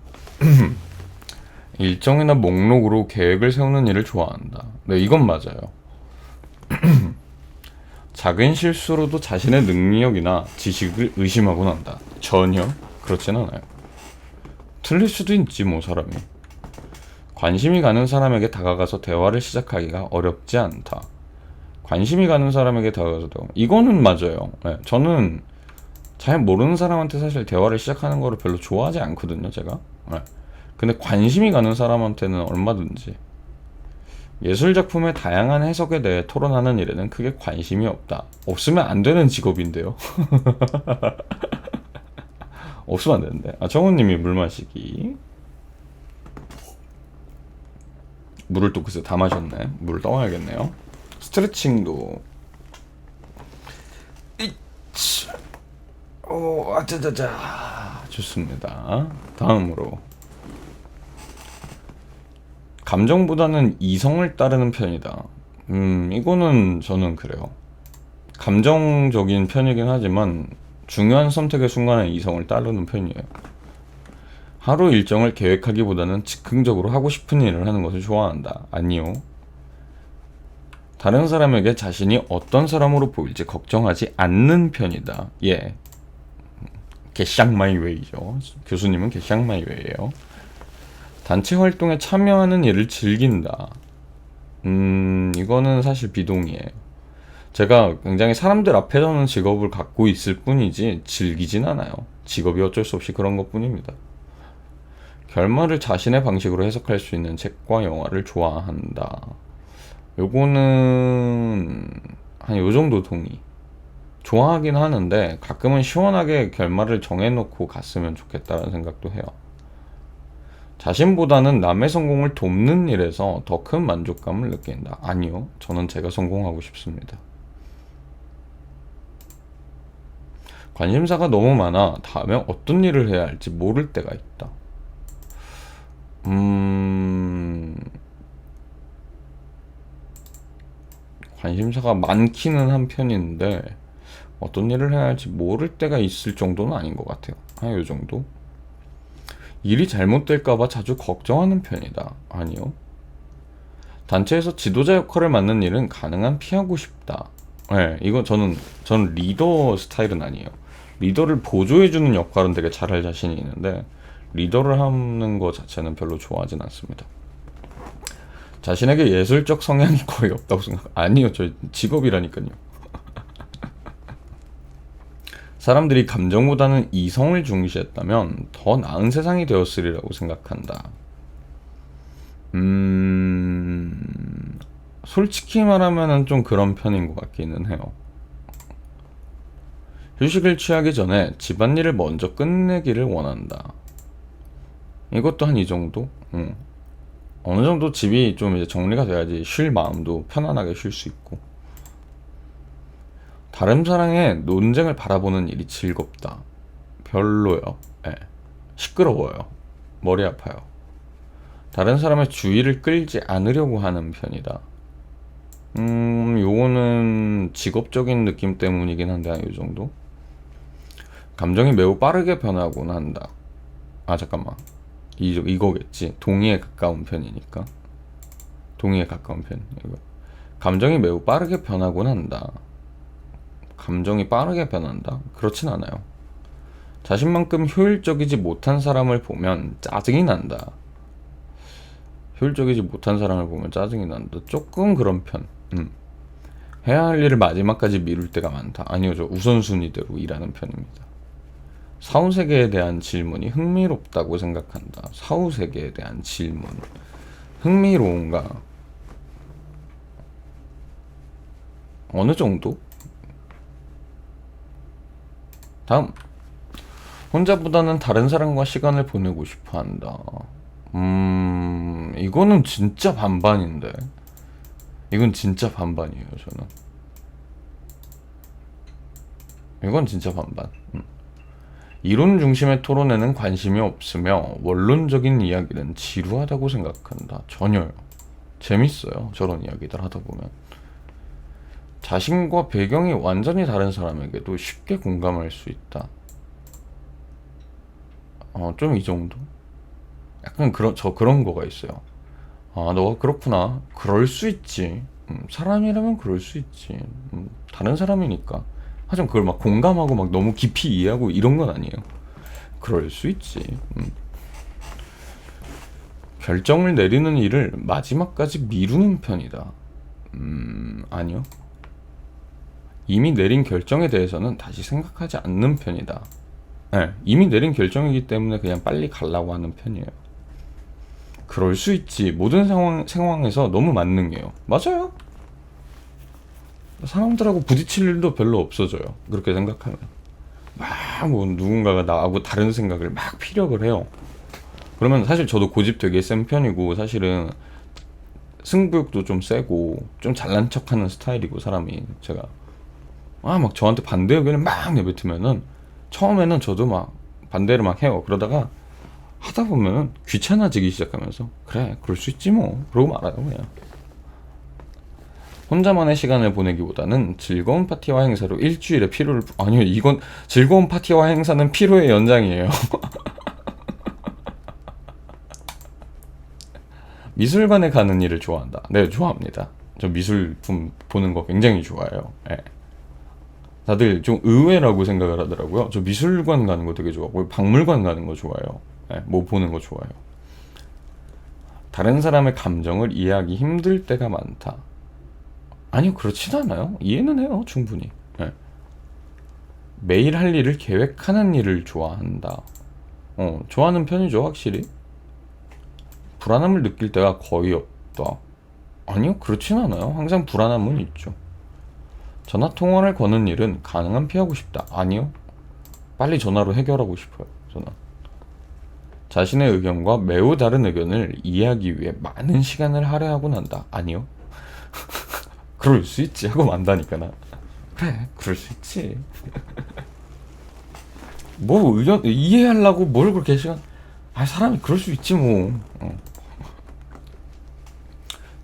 일정이나 목록으로 계획을 세우는 일을 좋아한다. 네, 이건 맞아요. 작은 실수로도 자신의 능력이나 지식을 의심하곤 한다. 전혀 그렇진 않아요. 틀릴 수도 있지 뭐 사람이. 관심이 가는 사람에게 다가가서 대화를 시작하기가 어렵지 않다. 관심이 가는 사람에게 다가가서 이거는 맞아요. 네, 저는 잘 모르는 사람한테 사실 대화를 시작하는 거를 별로 좋아하지 않거든요, 제가. 네. 근데 관심이 가는 사람한테는 얼마든지. 예술 작품의 다양한 해석에 대해 토론하는 일에는 크게 관심이 없다. 없으면 안 되는 직업인데요. 없으면 안 되는데. 아, 정우님이 물 마시기. 물을 또 글쎄 다 마셨네. 물을 떠와야겠네요. 스트레칭도. 오, 아짜자자. 좋습니다. 다음으로. 감정보다는 이성을 따르는 편이다. 이거는 저는 그래요. 감정적인 편이긴 하지만 중요한 선택의 순간에 이성을 따르는 편이에요. 하루 일정을 계획하기보다는 즉흥적으로 하고 싶은 일을 하는 것을 좋아한다. 아니요. 다른 사람에게 자신이 어떤 사람으로 보일지 걱정하지 않는 편이다. 예. 개샹마이웨이죠. 교수님은 개샹마이웨이예요. 단체 활동에 참여하는 일을 즐긴다. 이거는 사실 비동의예요. 제가 굉장히 사람들 앞에 서는 직업을 갖고 있을 뿐이지 즐기진 않아요. 직업이 어쩔 수 없이 그런 것 뿐입니다. 결말을 자신의 방식으로 해석할 수 있는 책과 영화를 좋아한다. 요거는 한 요정도 동의. 좋아하긴 하는데 가끔은 시원하게 결말을 정해놓고 갔으면 좋겠다는 생각도 해요. 자신보다는 남의 성공을 돕는 일에서 더 큰 만족감을 느낀다. 아니요. 저는 제가 성공하고 싶습니다. 관심사가 너무 많아 다음에 어떤 일을 해야 할지 모를 때가 있다. 관심사가 많기는 한 편인데 어떤 일을 해야 할지 모를 때가 있을 정도는 아닌 것 같아요. 한 요 정도? 일이 잘못될까봐 자주 걱정하는 편이다. 아니요. 단체에서 지도자 역할을 맡는 일은 가능한 피하고 싶다. 네, 이건 저는 리더 스타일은 아니에요. 리더를 보조해주는 역할은 되게 잘할 자신이 있는데 리더를 하는 거 자체는 별로 좋아하진 않습니다. 자신에게 예술적 성향이 거의 없다고 생각. 아니요, 저 직업이라니까요. 사람들이 감정보다는 이성을 중시했다면 더 나은 세상이 되었으리라고 생각한다. 솔직히 말하면 좀 그런 편인 것 같기는 해요. 휴식을 취하기 전에 집안일을 먼저 끝내기를 원한다. 이것도 한 이 정도? 어느 정도 집이 좀 이제 정리가 돼야지 쉴 마음도 편안하게 쉴 수 있고. 다른 사람의 논쟁을 바라보는 일이 즐겁다. 별로요. 네. 시끄러워요. 머리 아파요. 다른 사람의 주의를 끌지 않으려고 하는 편이다. 요거는 직업적인 느낌 때문이긴 한데 요 정도? 감정이 매우 빠르게 변하곤 한다. 아 잠깐만. 이거겠지. 동의에 가까운 편이니까. 동의에 가까운 편. 이거. 감정이 매우 빠르게 변하곤 한다. 감정이 빠르게 변한다? 그렇진 않아요. 자신만큼 효율적이지 못한 사람을 보면 짜증이 난다. 효율적이지 못한 사람을 보면 짜증이 난다. 조금 그런 편. 해야 할 일을 마지막까지 미룰 때가 많다. 아니요, 저 우선순위대로 일하는 편입니다. 사후세계에 대한 질문이 흥미롭다고 생각한다. 사후세계에 대한 질문. 흥미로운가? 어느 정도? 다음. 혼자보다는 다른 사람과 시간을 보내고 싶어 한다. 이거는 진짜 반반인데. 이건 진짜 반반이에요, 저는. 이건 진짜 반반. 이론 중심의 토론에는 관심이 없으며 원론적인 이야기는 지루하다고 생각한다. 전혀요. 재밌어요. 저런 이야기들 하다 보면. 자신과 배경이 완전히 다른 사람에게도 쉽게 공감할 수 있다. 좀 이 정도? 약간 그런 거가 있어요. 아, 너가 그렇구나. 그럴 수 있지. 사람이라면 그럴 수 있지. 다른 사람이니까. 하지만 그걸 막 공감하고 막 너무 깊이 이해하고 이런 건 아니에요. 그럴 수 있지. 결정을 내리는 일을 마지막까지 미루는 편이다. 아니요. 이미 내린 결정에 대해서는 다시 생각하지 않는 편이다. 네, 이미 내린 결정이기 때문에 그냥 빨리 가려고 하는 편이에요. 그럴 수 있지. 모든 상황에서 너무 만능해요. 맞아요. 사람들하고 부딪힐 일도 별로 없어져요. 그렇게 생각하면. 막 뭐 누군가가 나하고 다른 생각을 막 피력을 해요. 그러면 사실 저도 고집 되게 센 편이고 사실은 승부욕도 좀 세고 좀 잘난 척하는 스타일이고 사람이 제가 막 저한테 반대 의견을 막 내뱉으면은 처음에는 저도 막 반대를 막 해요. 그러다가 하다 보면은 귀찮아지기 시작하면서 그래 그럴 수 있지 뭐 그러고 말아요 그냥. 혼자만의 시간을 보내기보다는 즐거운 파티와 행사로 일주일의 피로를 아니요 이건 즐거운 파티와 행사는 피로의 연장이에요. 미술관에 가는 일을 좋아한다. 네 좋아합니다. 저 미술품 보는 거 굉장히 좋아해요. 네. 다들 좀 의외라고 생각을 하더라고요. 저 미술관 가는 거 되게 좋아하고 박물관 가는 거 좋아해요. 네, 뭐 보는 거 좋아해요. 다른 사람의 감정을 이해하기 힘들 때가 많다. 아니요 그렇진 않아요. 이해는 해요 충분히. 네. 매일 할 일을 계획하는 일을 좋아한다. 좋아하는 편이죠 확실히. 불안함을 느낄 때가 거의 없다. 아니요 그렇진 않아요. 항상 불안함은 있죠. 전화 통화를 거는 일은 가능한 피하고 싶다. 아니요. 빨리 전화로 해결하고 싶어요. 저는. 자신의 의견과 매우 다른 의견을 이해하기 위해 많은 시간을 할애하곤 한다. 아니요. 그럴 수 있지 하고 만다니까 나. 그래 그럴 수 있지. 뭐 의견 이해하려고 뭘 그렇게 시간. 사람이 그럴 수 있지 뭐.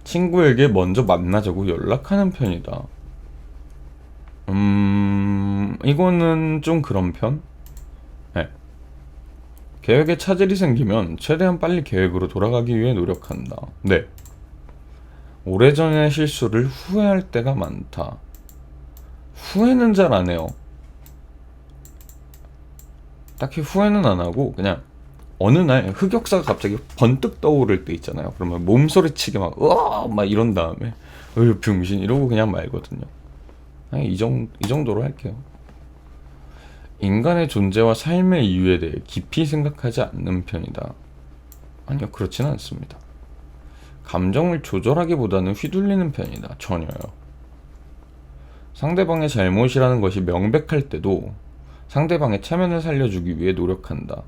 친구에게 먼저 만나자고 연락하는 편이다. 이거는 좀 그런 편? 네. 계획에 차질이 생기면 최대한 빨리 계획으로 돌아가기 위해 노력한다. 네. 오래전의 실수를 후회할 때가 많다. 후회는 잘 안 해요. 딱히 후회는 안 하고 그냥 어느 날 흑역사가 갑자기 번뜩 떠오를 때 있잖아요. 그러면 몸소리치게 막 으아 막 이런 다음에 병신 이러고 그냥 말거든요. 이 정도로 할게요. 인간의 존재와 삶의 이유에 대해 깊이 생각하지 않는 편이다. 아니요 그렇지는 않습니다. 감정을 조절하기보다는 휘둘리는 편이다. 전혀요. 상대방의 잘못이라는 것이 명백할 때도 상대방의 체면을 살려주기 위해 노력한다.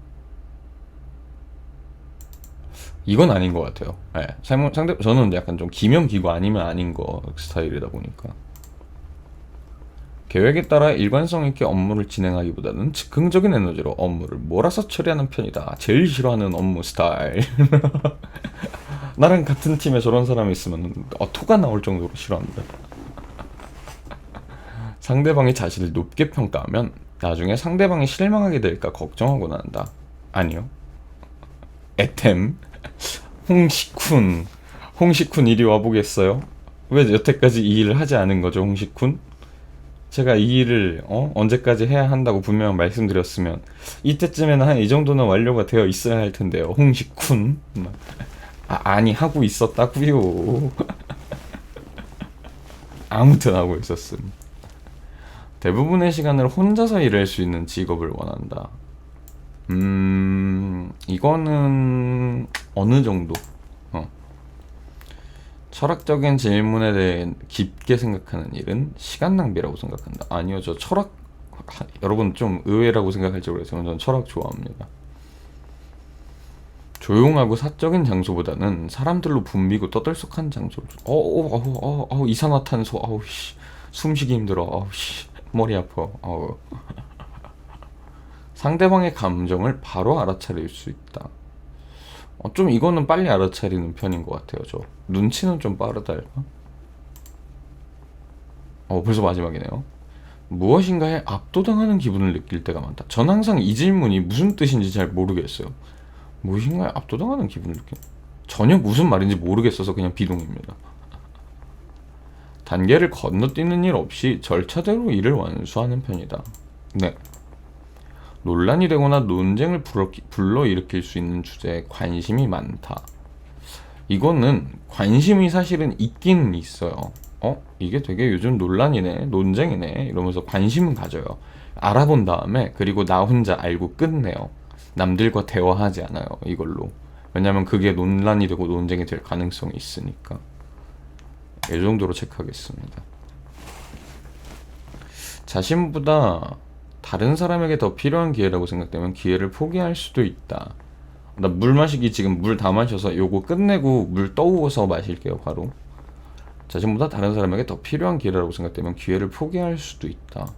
이건 아닌 것 같아요. 네, 저는 약간 좀 기명기고 아니면 아닌 거 스타일이다 보니까. 계획에 따라 일관성 있게 업무를 진행하기보다는 즉흥적인 에너지로 업무를 몰아서 처리하는 편이다. 제일 싫어하는 업무 스타일. 나랑 같은 팀에 저런 사람이 있으면 토가 나올 정도로 싫어합니다. 상대방이 자신을 높게 평가하면 나중에 상대방이 실망하게 될까 걱정하곤 한다. 아니요. 에템 홍시쿤 이리 와보겠어요? 왜 여태까지 이 일을 하지 않은 거죠 홍시쿤? 제가 이 일을 언제까지 해야 한다고 분명 말씀드렸으면 이때쯤에는 한 이 정도는 완료가 되어 있어야 할 텐데요 홍시쿤. 아니 하고 있었다고요. 아무튼 하고 있었음. 대부분의 시간을 혼자서 일할 수 있는 직업을 원한다. 이거는 어느 정도? 철학적인 질문에 대해 깊게 생각하는 일은 시간 낭비라고 생각한다. 아니요, 저 철학 여러분 좀 의외라고 생각할지 모르겠지만 저는 철학 좋아합니다. 조용하고 사적인 장소보다는 사람들로 붐비고 떠들썩한 장소를 이산화탄소 숨쉬기 힘들어 머리 아파 상대방의 감정을 바로 알아차릴 수 있다. 좀 이거는 빨리 알아차리는 편인 것 같아요. 저 눈치는 좀 빠르다 할까? 벌써 마지막이네요. 무엇인가에 압도당하는 기분을 느낄 때가 많다. 전 항상 이 질문이 무슨 뜻인지 잘 모르겠어요. 무엇인가에 압도당하는 기분을 느낀, 전혀 무슨 말인지 모르겠어서 그냥 비동입니다. 단계를 건너뛰는 일 없이 절차대로 일을 완수하는 편이다. 네. 논란이 되거나 논쟁을 불러일으킬 수 있는 주제에 관심이 많다. 이거는 관심이 사실은 있기는 있어요. 이게 되게 요즘 논란이네, 논쟁이네 이러면서 관심은 가져요. 알아본 다음에 그리고 나 혼자 알고 끝내요. 남들과 대화하지 않아요, 이걸로. 왜냐면 그게 논란이 되고 논쟁이 될 가능성이 있으니까. 이 정도로 체크하겠습니다. 자신보다 다른 사람에게 더 필요한 기회라고 생각되면 기회를 포기할 수도 있다. 나 물 마시기 지금 물 다 마셔서 요거 끝내고 물 떠오서 마실게요, 바로. 자신보다 다른 사람에게 더 필요한 기회라고 생각되면 기회를 포기할 수도 있다.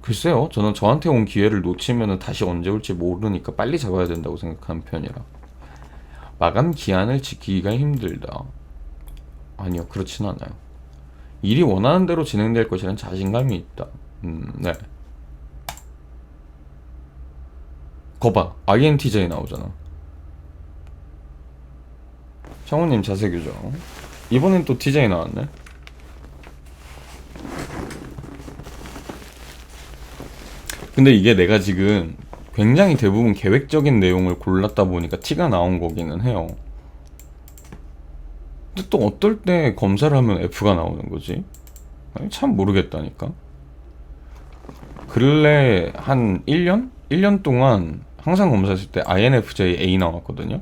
글쎄요, 저는 저한테 온 기회를 놓치면 다시 언제 올지 모르니까 빨리 잡아야 된다고 생각하는 편이라. 마감 기한을 지키기가 힘들다. 아니요, 그렇진 않아요. 일이 원하는 대로 진행될 것이라는 자신감이 있다. 네. 거봐, INTJ 나오잖아. 창호님 자세 교정. 이번엔 또 TJ 나왔네. 근데 이게 내가 지금 굉장히 대부분 계획적인 내용을 골랐다 보니까 티가 나온 거기는 해요. 근데 또 어떨 때 검사를 하면 F가 나오는 거지? 아니, 참 모르겠다니까. 근래 한 1년? 1년 동안 항상 검사했을 때 INFJ A 나왔거든요.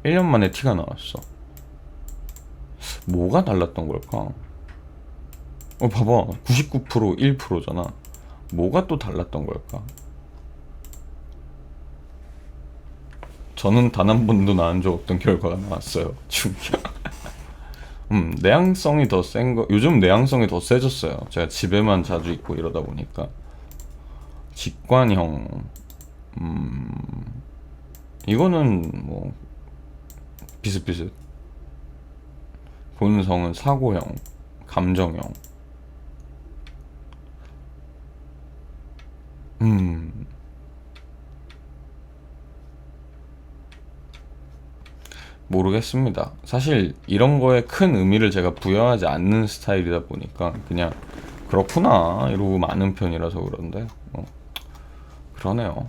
1년 만에 T가 나왔어. 뭐가 달랐던 걸까? 봐봐, 99% 1%잖아. 뭐가 또 달랐던 걸까? 저는 단 한 번도 나은 적 없던 결과가 나왔어요. 중요. 내향성이 더 센 거, 요즘 내향성이 더 세졌어요. 제가 집에만 자주 있고 이러다 보니까. 직관형, 이거는 뭐 비슷비슷. 본성은 사고형, 감정형. 모르겠습니다. 사실 이런 거에 큰 의미를 제가 부여하지 않는 스타일이다 보니까 그냥 그렇구나 이러고 마는 편이라서 그런데 그러네요.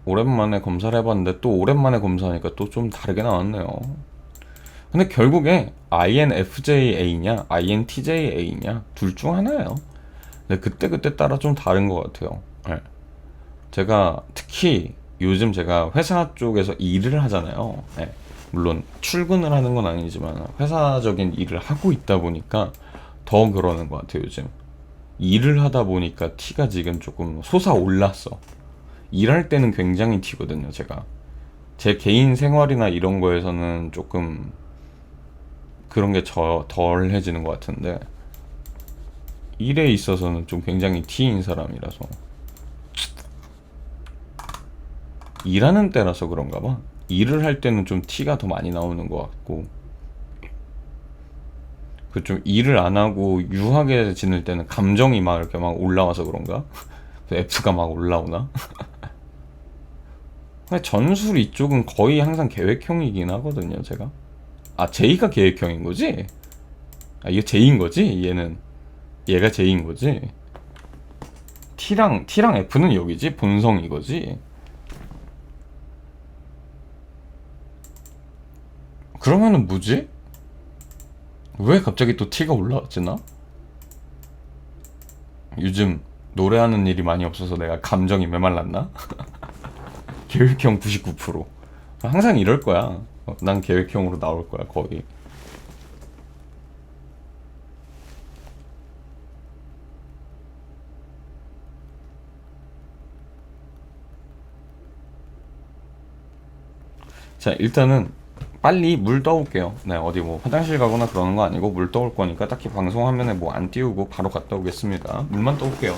오랜만에 검사를 해봤는데 또 오랜만에 검사하니까 또 좀 다르게 나왔네요. 근데 결국에 INFJA냐 INTJA냐 둘 중 하나예요. 근데 그때그때 따라 좀 다른 것 같아요. 네. 제가 특히 요즘 제가 회사 쪽에서 일을 하잖아요. 네. 물론 출근을 하는 건 아니지만 회사적인 일을 하고 있다 보니까 더 그러는 것 같아요. 요즘 일을 하다 보니까 티가 지금 조금 솟아올랐어. 일할 때는 굉장히 튀거든요. 제가 제 개인 생활이나 이런 거에서는 조금 그런 게 덜해지는 것 같은데 일에 있어서는 좀 굉장히 T인 사람이라서 일하는 때라서 그런가 봐. 일을 할 때는 좀 T가 더 많이 나오는 것 같고 그 좀 일을 안 하고 유하게 지낼 때는 감정이 막 이렇게 막 올라와서 그런가? F가 막 올라오나? 근데 전술 이쪽은 거의 항상 계획형이긴 하거든요, 제가. J가 계획형인 거지? 이게 J인 거지? 얘가 J인 거지? T랑 F는 여기지? 본성 이거지? 그러면은 뭐지? 왜 갑자기 또 T가 올라왔지 나? 요즘 노래하는 일이 많이 없어서 내가 감정이 메말랐나? 계획형 99%. 항상 이럴 거야. 난 계획형으로 나올 거야, 거의. 자, 일단은 빨리 물 떠올게요. 네, 어디 뭐 화장실 가거나 그러는 거 아니고 물 떠올 거니까 딱히 방송 화면에 뭐 안 띄우고 바로 갔다 오겠습니다. 물만 떠올게요.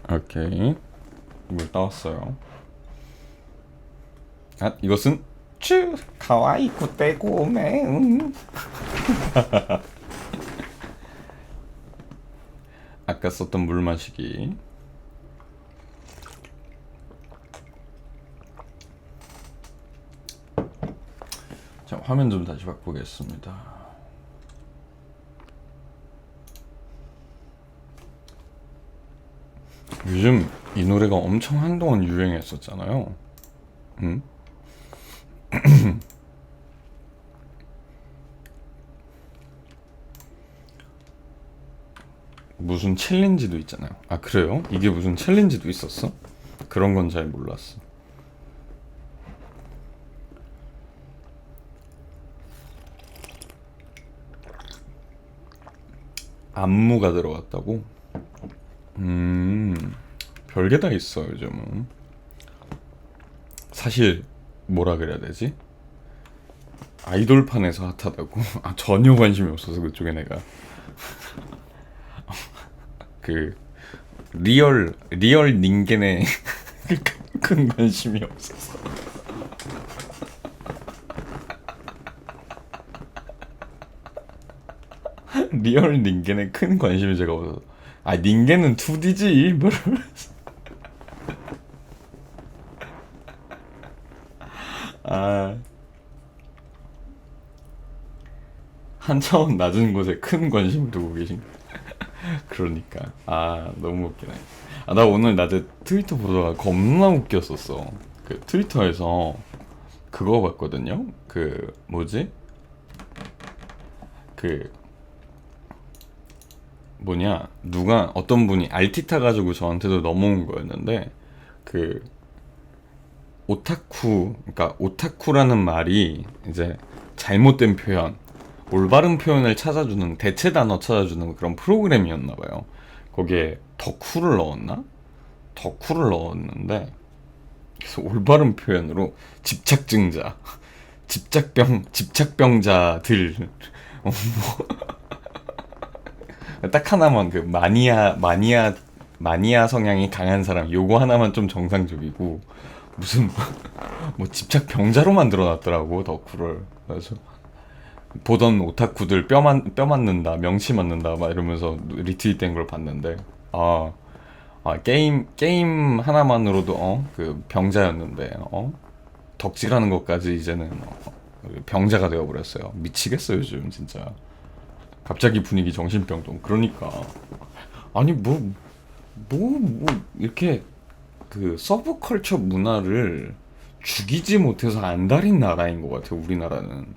오케이. 물 떠왔어요. 아, 이것은 츄 가와이 쿠떼고메 아까 썼던 물 마시기. 자, 화면 좀 다시 바꾸겠습니다. 요즘 이 노래가 엄청 한동안 유행했었잖아요. 응? 무슨 챌린지도 있잖아요. 아, 그래요? 이게 무슨 챌린지도 있었어? 그런 건 잘 몰랐어. 안무가 들어갔다고? 별게 다 있어, 요즘은. 사실, 뭐라 그래야 되지? 아이돌판에서 핫하다고? 아, 전혀 관심이 없어서 그쪽에 내가. 그, 리얼 닌겐에 큰 관심이 없어서. 리얼 닌겐에 큰 관심이 제가 없어서. 아, 닌겐은 2D지. 뭐라면서. 아, 한 차원 낮은 곳에 큰 관심을 두고 계신. 그러니까. 아, 너무 웃기네. 아, 나 오늘 낮에 트위터 보다가 겁나 웃겼었어. 그 트위터에서 그거 봤거든요. 그 뭐지? 그 뭐냐, 누가 어떤 분이 알티타 가지고 저한테도 넘어온 거였는데, 그 오타쿠, 그러니까 오타쿠라는 말이 이제 잘못된 표현, 올바른 표현을 찾아주는, 대체 단어 찾아주는 그런 프로그램이었나 봐요. 거기에 덕후를 넣었나? 덕후를 넣었는데, 그래서 올바른 표현으로 집착증자, 집착병자들, 딱 하나만, 그 마니아 성향이 강한 사람, 요거 하나만 좀 정상적이고, 무슨 뭐 집착 병자로 만들어 놨더라고 덕후를. 그래서 보던 오타쿠들 뼈 맞는다, 명치 맞는다 막 이러면서 리트윗된 걸 봤는데, 아, 게임 하나만으로도 그 병자였는데 덕질하는 것까지 이제는 병자가 되어버렸어요. 미치겠어요 요즘 진짜. 갑자기 분위기 정신병동. 그러니까 아니 뭐 이렇게 그 서브컬처 문화를 죽이지 못해서 안달인 나라인 것 같아요 우리나라는.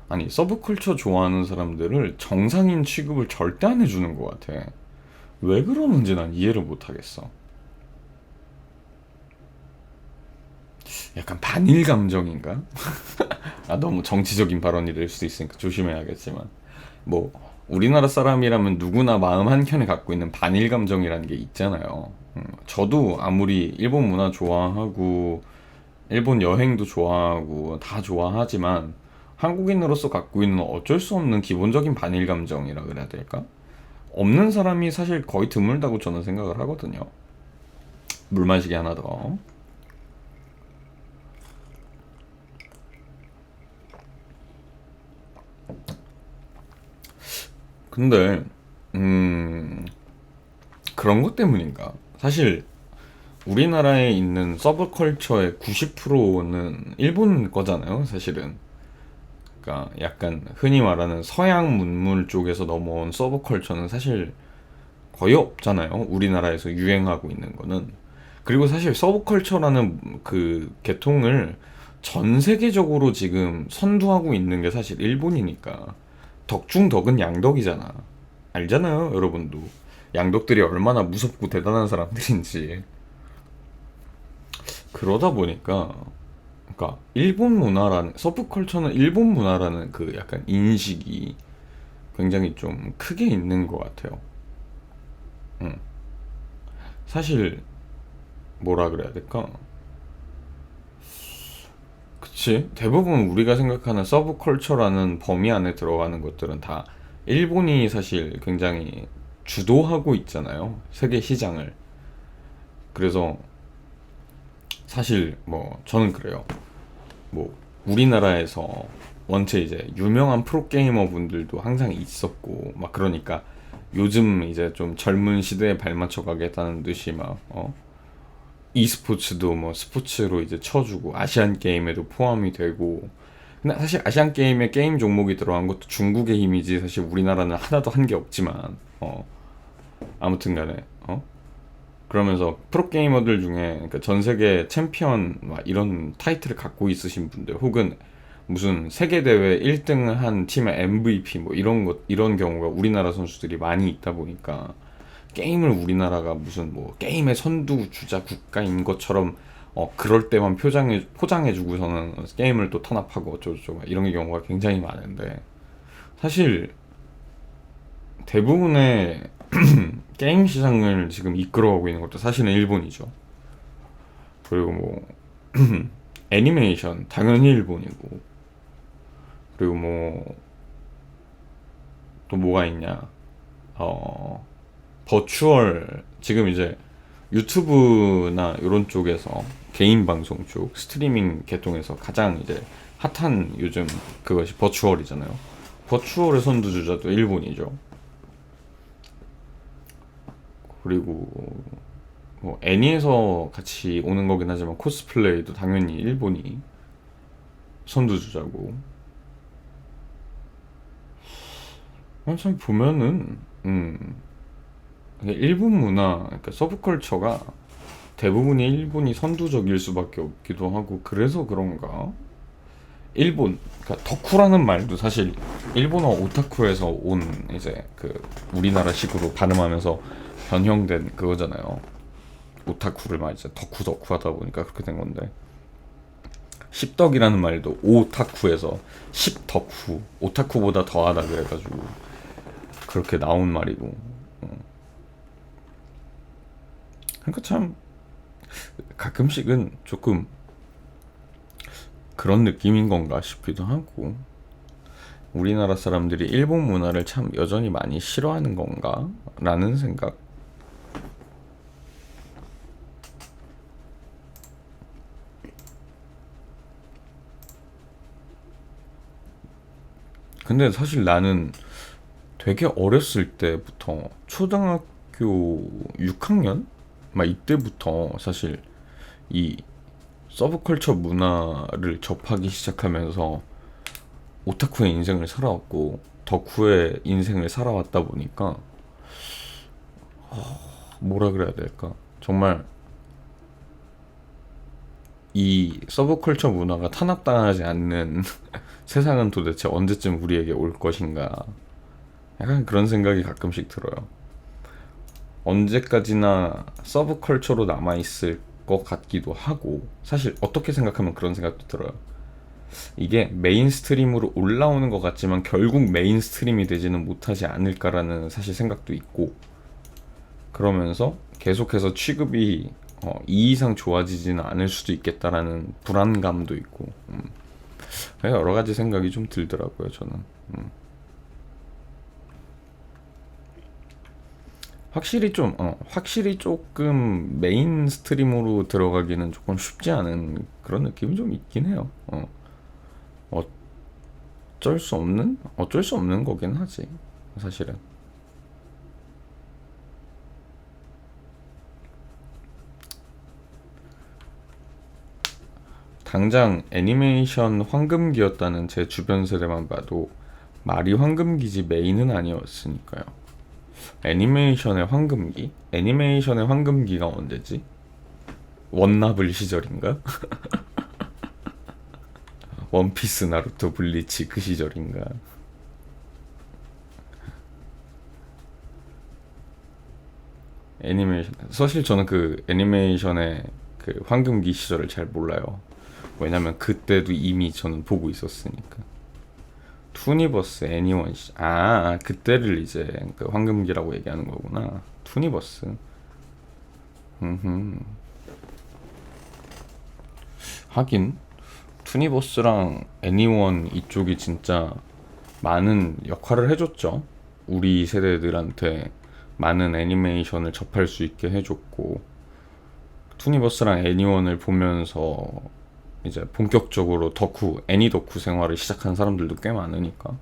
아니 서브컬처 좋아하는 사람들을 정상인 취급을 절대 안 해주는 것 같아. 왜 그러는지 난 이해를 못 하겠어. 약간 반일 감정인가? 너무 정치적인 발언이 될 수도 있으니까 조심해야겠지만, 뭐 우리나라 사람이라면 누구나 마음 한켠에 갖고 있는 반일 감정이라는 게 있잖아요. 저도 아무리 일본 문화 좋아하고 일본 여행도 좋아하고 다 좋아하지만 한국인으로서 갖고 있는 어쩔 수 없는 기본적인 반일 감정이라 그래야 될까? 없는 사람이 사실 거의 드물다고 저는 생각을 하거든요. 물 마시기 하나 더. 근데 그런 것 때문인가? 사실 우리나라에 있는 서브컬처의 90%는 일본 거잖아요, 사실은. 그러니까 약간 흔히 말하는 서양 문물 쪽에서 넘어온 서브컬처는 사실 거의 없잖아요. 우리나라에서 유행하고 있는 거는. 그리고 사실 서브컬처라는 그 계통을 전 세계적으로 지금 선두하고 있는 게 사실 일본이니까. 덕중 덕은 양덕이잖아. 알잖아요, 여러분도. 양덕들이 얼마나 무섭고 대단한 사람들인지. 그러다 보니까, 그러니까 일본 문화라는 서브컬처는 일본 문화라는 그 약간 인식이 굉장히 좀 크게 있는 것 같아요. 응. 사실 뭐라 그래야 될까? 그치? 대부분 우리가 생각하는 서브컬처라는 범위 안에 들어가는 것들은 다 일본이 사실 굉장히 주도하고 있잖아요. 세계 시장을. 그래서 사실 뭐 저는 그래요. 뭐 우리나라에서 원체 이제 유명한 프로게이머 분들도 항상 있었고 막 그러니까 요즘 이제 좀 젊은 시대에 발맞춰 가겠다는 듯이 막 e스포츠도 뭐 스포츠로 이제 쳐주고 아시안 게임에도 포함이 되고. 근데 사실 아시안 게임에 게임 종목이 들어간 것도 중국의 힘이지 사실 우리나라는 하나도 한 게 없지만 아무튼 간에 그러면서 프로게이머들 중에 그러니까 전 세계 챔피언 막 이런 타이틀을 갖고 있으신 분들 혹은 무슨 세계 대회 1등 한 팀의 MVP 뭐 이런 것 이런 경우가 우리나라 선수들이 많이 있다 보니까 게임을 우리나라가 무슨 뭐 게임의 선두 주자 국가인 것처럼 그럴 때만 포장해주고서는 게임을 또 탄압하고 어쩌고저쩌고 이런 경우가 굉장히 많은데 사실 대부분의 게임 시장을 지금 이끌어가고 있는 것도 사실은 일본이죠. 그리고 뭐 애니메이션 당연히 일본이고 그리고 뭐 또 뭐가 있냐 버추얼 지금 이제 유튜브나 이런 쪽에서 개인 방송 쪽 스트리밍 계통에서 가장 이제 핫한 요즘 그것이 버추얼이잖아요. 버추얼의 선두주자도 일본이죠. 그리고 뭐 애니에서 같이 오는 거긴 하지만 코스플레이도 당연히 일본이 선두주자고. 참 보면은 일본 문화, 그러니까 서브컬처가 대부분이 일본이 선두적일 수밖에 없기도 하고 그래서 그런가? 일본, 그러니까 덕후라는 말도 사실 일본어 오타쿠에서 온 이제 그 우리나라식으로 발음하면서 변형된 그거잖아요. 오타쿠를 막 이제 덕후 하다 보니까 그렇게 된 건데 십덕이라는 말도 오타쿠에서 십덕후 오타쿠보다 더하다 그래가지고 그렇게 나온 말이고. 그러니까 참 가끔씩은 조금 그런 느낌인 건가 싶기도 하고 우리나라 사람들이 일본 문화를 참 여전히 많이 싫어하는 건가 라는 생각. 근데 사실 나는 되게 어렸을 때부터 초등학교 6학년? 막 이때부터 사실 이 서브컬처 문화를 접하기 시작하면서 오타쿠의 인생을 살아왔고 덕후의 인생을 살아왔다 보니까 뭐라 그래야 될까? 정말 이 서브컬처 문화가 탄압당하지 않는 세상은 도대체 언제쯤 우리에게 올 것인가? 약간 그런 생각이 가끔씩 들어요. 언제까지나 서브컬처로 남아있을 것 같기도 하고, 사실 어떻게 생각하면 그런 생각도 들어요. 이게 메인스트림으로 올라오는 것 같지만 결국 메인스트림이 되지는 못하지 않을까라는 사실 생각도 있고, 그러면서 계속해서 취급이 이 이상 좋아지지는 않을 수도 있겠다라는 불안감도 있고, 여러 가지 생각이 좀 들더라고요, 저는. 확실히 조금 메인스트림으로 들어가기는 조금 쉽지 않은 그런 느낌이 좀 있긴 해요. 어쩔 수 없는 거긴 하지, 사실은. 당장 애니메이션 황금기였다는 제 주변 세대만 봐도 말이 황금기지 메인은 아니었으니까요. 애니메이션의 황금기? 애니메이션의 황금기가 언제지? 원나블 시절인가? 원피스, 나루토, 블리치 그 시절인가? 애니메이션 사실 저는 그 애니메이션의 그 황금기 시절을 잘 몰라요. 왜냐면 그때도 이미 저는 보고 있었으니까. 투니버스 애니원 그때를 이제 그 황금기라고 얘기하는 거구나. 투니버스. 하긴 투니버스랑 애니원 이쪽이 진짜 많은 역할을 해줬죠. 우리 세대들한테 많은 애니메이션을 접할 수 있게 해줬고, 투니버스랑 애니원을 보면서 이제 본격적으로 애니 덕후 생활을 시작한 사람들도 꽤 많으니까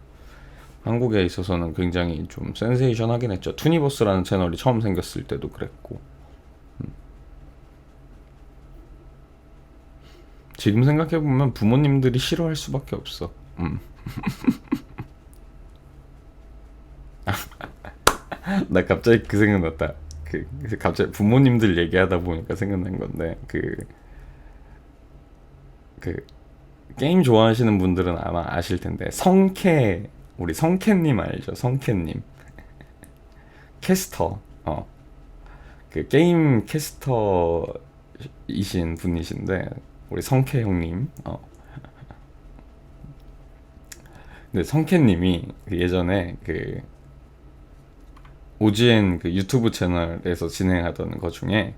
한국에 있어서는 굉장히 좀 센세이션하긴 했죠. 투니버스라는 채널이 처음 생겼을 때도 그랬고. 지금 생각해보면 부모님들이 싫어할 수밖에 없어. 나 갑자기 그 생각났다. 갑자기 부모님들 얘기하다 보니까 생각난 건데, 게임 좋아하시는 분들은 아마 아실 텐데, 우리 성캐님 알죠? 성캐님. 캐스터. 그 게임 캐스터이신 분이신데, 우리 성캐 형님. 근데 성캐님이 예전에 오지엔 그 유튜브 채널에서 진행하던 것 중에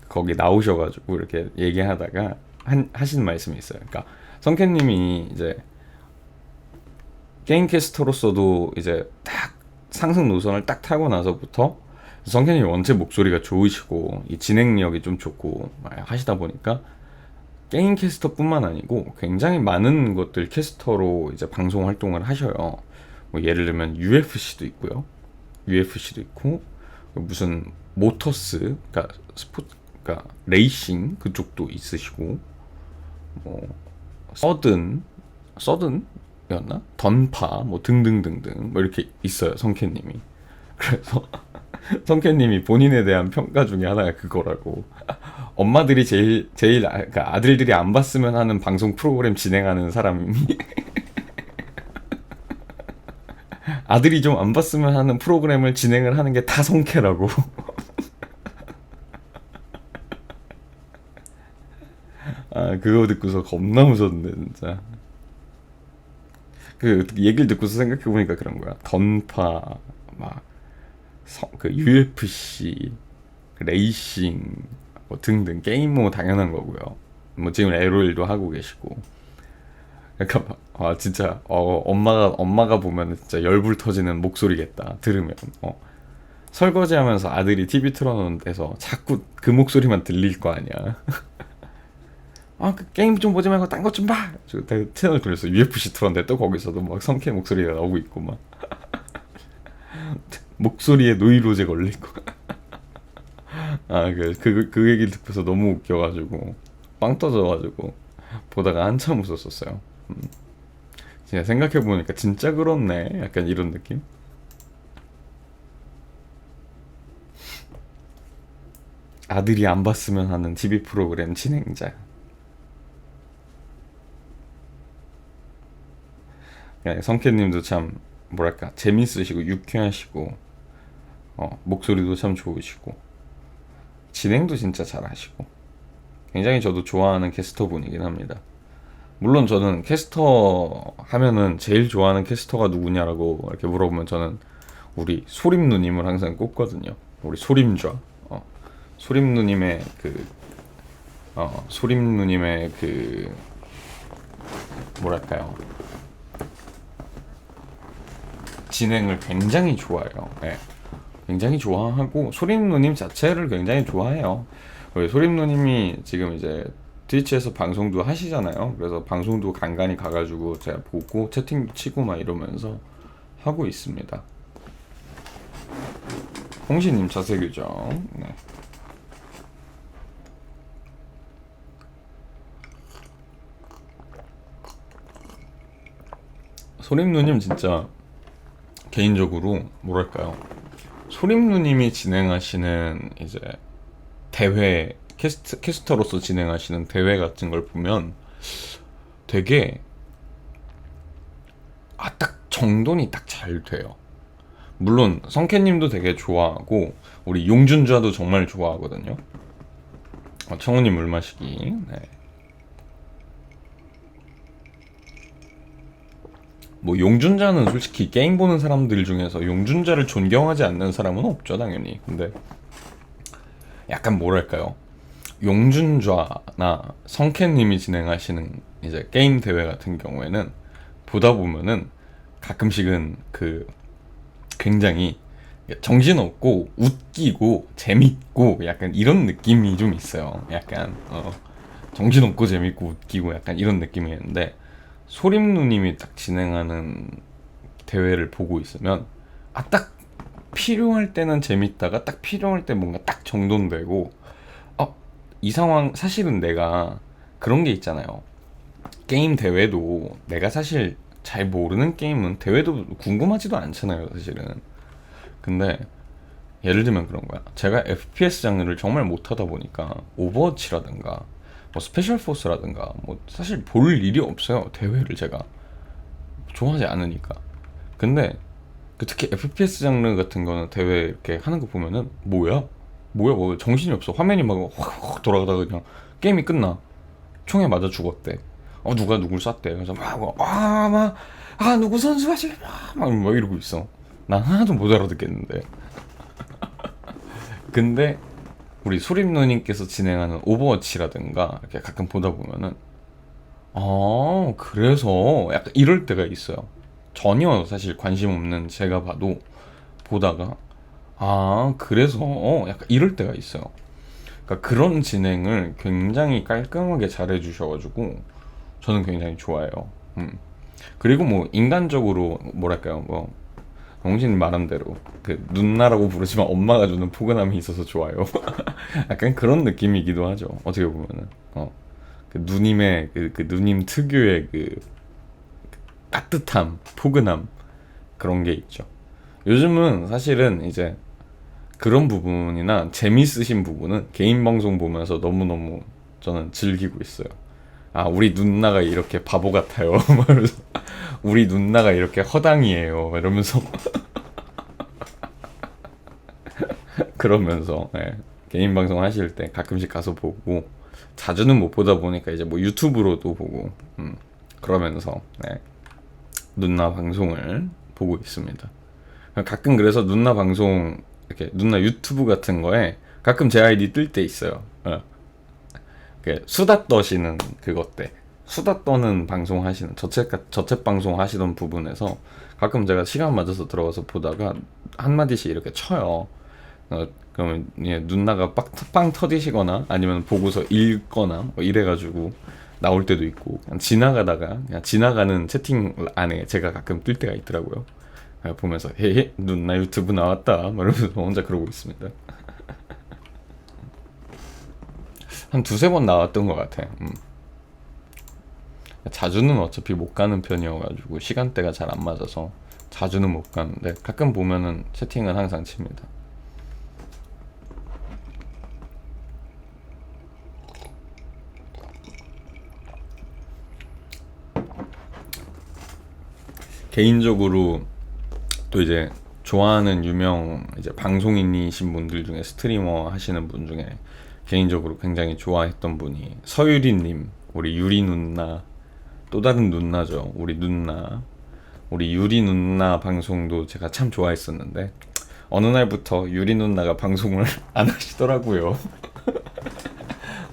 거기 나오셔가지고 이렇게 얘기하다가 하신 말씀이 있어요. 그러니까 성캐님이 이제 게임 캐스터로서도 이제 딱 상승 노선을 딱 타고 나서부터 성캐님이 원체 목소리가 좋으시고 이 진행력이 좀 좋고 하시다 보니까 게임 캐스터뿐만 아니고 굉장히 많은 것들 캐스터로 이제 방송 활동을 하셔요. 뭐 예를 들면 UFC도 있고요. UFC도 있고 무슨 모터스, 그러니까 그러니까 레이싱 그쪽도 있으시고, 뭐 서든이었나? 던파 뭐 등등등등 뭐 이렇게 있어요, 성캐님이. 그래서 성캐님이 본인에 대한 평가 중에 하나가 그거라고. 엄마들이 그러니까 아들들이 안 봤으면 하는 방송 프로그램 진행하는 사람이 아들이 좀 안 봤으면 하는 프로그램을 진행을 하는 게 다 성캐라고. 그거 듣고서 겁나 무서운데 진짜. 그 얘기를 듣고서 생각해보니까 그런 거야. 던파 그 UFC 레이싱 뭐 등등 게임 뭐 당연한 거고요. 뭐 지금 LOL도 하고 계시고. 그러니까 진짜 엄마가 보면 진짜 열불 터지는 목소리겠다. 들으면 설거지하면서 아들이 TV 틀어놓은 데서 자꾸 그 목소리만 들릴 거 아니야. 그 게임 좀 보지 말고 딴 것 좀 봐. 저 채널 돌려서 UFC 틀었는데 또 거기서도 막 성캐 목소리가 나오고 있고 막 목소리에 노이로제 걸리고 그 얘기를 듣고서 너무 웃겨가지고 빵 터져가지고 보다가 한참 웃었었어요. 진짜 생각해보니까 진짜 그렇네, 약간 이런 느낌. 아들이 안 봤으면 하는 TV 프로그램 진행자. 성캐님도 참 뭐랄까 재밌으시고 유쾌하시고 목소리도 참 좋으시고 진행도 진짜 잘하시고 굉장히 저도 좋아하는 캐스터분이긴 합니다. 물론 저는 캐스터 하면은 제일 좋아하는 캐스터가 누구냐라고 이렇게 물어보면 저는 우리 소림 누님을 항상 꼽거든요. 우리 소림좌. 소림 누님의 소림 누님의 뭐랄까요, 진행을 굉장히 좋아해요. 네. 굉장히 좋아하고 소림 누님 자체를 굉장히 좋아해요. 소림 누님이 지금 이제 트위치에서 방송도 하시잖아요. 그래서 방송도 간간히 가가지고 제가 보고 채팅도 치고 막 이러면서 하고 있습니다. 홍시님 자세 교정. 네. 소림 누님 진짜 개인적으로 뭐랄까요, 소림 누님이 진행하시는 이제 대회 캐스터로서 진행하시는 대회 같은 걸 보면 되게 딱 정돈이 딱 잘 돼요. 물론 성캐님도 되게 좋아하고 우리 용준좌도 정말 좋아하거든요. 청우님 물 마시기. 네. 뭐 용준자는 솔직히 게임 보는 사람들 중에서 용준자를 존경하지 않는 사람은 없죠, 당연히. 근데 약간 뭐랄까요, 용준좌나 성캐님이 진행하시는 이제 게임 대회 같은 경우에는 보다 보면은 가끔씩은 굉장히 정신없고 웃기고 재밌고 약간 이런 느낌이 좀 있어요. 약간 정신없고 재밌고 웃기고 약간 이런 느낌이 있는데, 소림 누님이 딱 진행하는 대회를 보고 있으면 딱 필요할 때는 재밌다가 딱 필요할 때 뭔가 딱 정돈되고, 이 상황 사실은 내가 그런 게 있잖아요. 게임 대회도 내가 사실 잘 모르는 게임은 대회도 궁금하지도 않잖아요, 사실은. 근데 예를 들면 그런 거야. 제가 FPS 장르를 정말 못하다 보니까 오버워치라든가 뭐 스페셜 포스라든가 뭐 사실 볼 일이 없어요, 대회를. 제가 좋아하지 않으니까. 근데 특히 FPS 장르 같은 거는 대회 이렇게 하는 거 보면은 뭐야 뭐 정신이 없어. 화면이 막 확 돌아가다가 그냥 게임이 끝나. 총에 맞아 죽었대. 누가 누굴 쐈대. 그래서 누구 선수 하시려 막 이러고 있어. 난 하나도 못 알아듣겠는데. 근데 우리 소림 누님께서 진행하는 오버워치라든가 이렇게 가끔 보다 보면은 그래서 약간 이럴 때가 있어요. 전혀 사실 관심 없는 제가 봐도 보다가 그래서 약간 이럴 때가 있어요. 그러니까 그런 진행을 굉장히 깔끔하게 잘해 주셔가지고 저는 굉장히 좋아해요. 그리고 뭐 인간적으로 뭐랄까요, 뭐 정신 말한 대로 누나라고 부르지만 엄마가 주는 포근함이 있어서 좋아요. 약간 그런 느낌이기도 하죠, 어떻게 보면은. 누님의 누님 특유의 따뜻함, 포근함, 그런 게 있죠. 요즘은 사실은 이제 그런 부분이나 재밌으신 부분은 개인 방송 보면서 너무너무 저는 즐기고 있어요. 우리 누나가 이렇게 바보 같아요. 우리 누나가 이렇게 허당이에요, 이러면서 그러면서 개인 방송 하실 때 가끔씩 가서 보고, 자주는 못 보다 보니까 이제 뭐 유튜브로도 보고 그러면서 누나 방송을 보고 있습니다. 가끔 그래서 누나 방송 이렇게 누나 유튜브 같은 거에 가끔 제 아이디 뜰 때 있어요. 수다 떠시는 그것 때, 수다 떠는 방송 하시는 저책 방송 하시던 부분에서 가끔 제가 시간 맞아서 들어가서 보다가 한마디씩 이렇게 쳐요. 그러면 예, 누나가 빵 터지시거나 아니면 보고서 읽거나 뭐 이래가지고 나올 때도 있고, 그냥 지나가다가 그냥 지나가는 채팅 안에 제가 가끔 뜰 때가 있더라고요. 보면서 헤헤 누나 유튜브 나왔다 이러면서 혼자 그러고 있습니다. 한 두세 번 나왔던 것 같아. 자주는 어차피 못 가는 편이어가지고 시간대가 잘 안 맞아서 자주는 못 가는데 가끔 보면은 채팅은 항상 칩니다. 개인적으로 또 이제 좋아하는 유명 이제 방송인이신 분들 중에 스트리머 하시는 분 중에 개인적으로 굉장히 좋아했던 분이 서유리님, 우리 유리 누나, 또 다른 누나죠. 우리 유리 누나 방송도 제가 참 좋아했었는데 어느 날부터 유리 누나가 방송을 안 하시더라고요.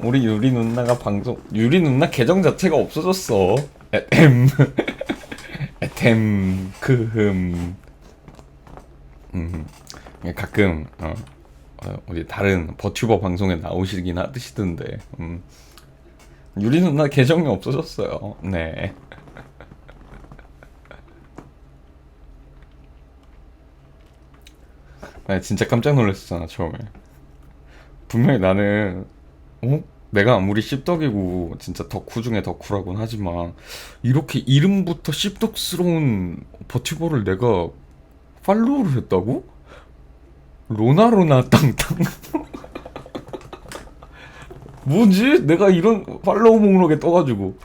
우리 유리 누나가 유리 누나 계정 자체가 없어졌어. 에템 에템 크흠. 가끔 우리 다른 버튜버 방송에 나오시긴 하시던데 유리 누나 계정이 없어졌어요. 네. 나 진짜 깜짝 놀랐었잖아 처음에. 분명히 나는 내가 아무리 씹덕이고 진짜 덕후 중에 덕후라고는 하지만 이렇게 이름부터 씹덕스러운 버튜버를 내가 팔로우를 했다고? 로나로나 땅땅. 뭐지? 내가 이런 팔로우 목록에 떠가지고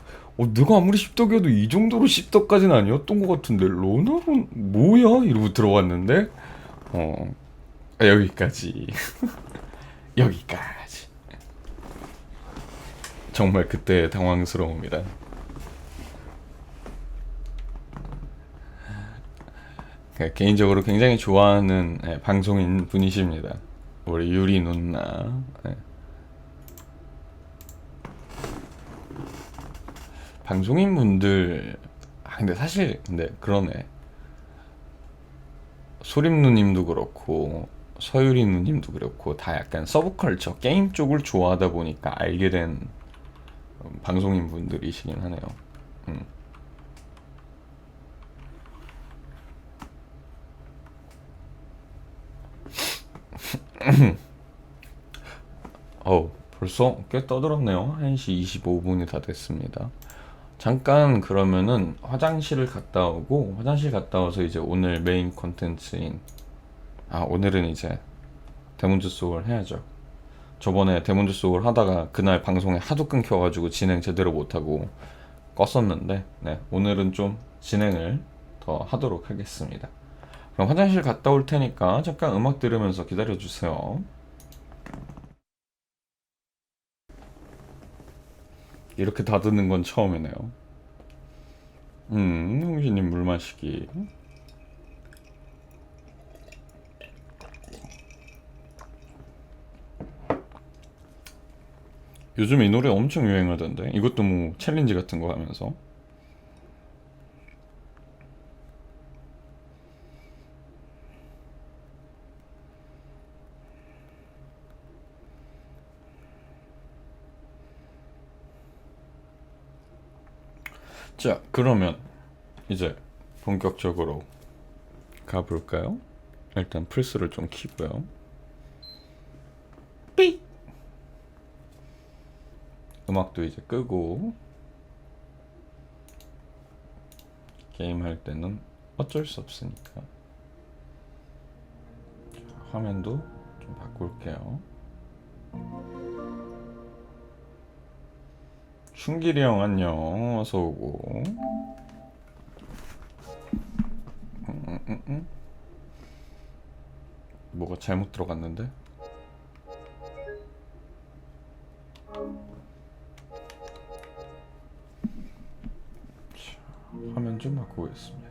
내가 아무리 씹덕이어도 이 정도로 씹덕까지는 아니었던 것 같은데 로나로 뭐야? 이러고 들어갔는데 여기까지. 여기까지. 정말 그때 당황스러움이다. 개인적으로 굉장히 좋아하는 방송인 분이십니다. 우리 유리 누나. 방송인 분들 근데 사실 근데 그러네. 소림 누님도 그렇고 서유리 누님도 그렇고 다 약간 서브컬처 게임 쪽을 좋아하다 보니까 알게 된 방송인 분들이시긴 하네요. 벌써 꽤 떠들었네요. 1시 25분이 다 됐습니다. 잠깐 그러면은 화장실을 갔다 오고, 화장실 갔다 와서 이제 오늘 메인 콘텐츠인 오늘은 이제 데몬즈 소울 해야죠. 저번에 데몬즈 소울 하다가 그날 방송에 하도 끊겨가지고 진행 제대로 못하고 껐었는데, 네, 오늘은 좀 진행을 더 하도록 하겠습니다. 그럼 화장실 갔다 올 테니까 잠깐 음악 들으면서 기다려주세요. 이렇게 닫는 건 처음이네요. 형신님 물 마시기. 요즘 이 노래 엄청 유행하던데. 이것도 뭐 챌린지 같은 거 하면서. 자, 그러면 이제 본격적으로 가볼까요? 일단 플스를 좀 키고요. 삐! 음악도 이제 끄고 게임 할 때는 어쩔 수 없으니까 화면도 좀 바꿀게요. 춘길이 형 안녕, 어서 오고. 뭐가 잘못 들어갔는데? 자, 화면 좀 바꾸겠습니다.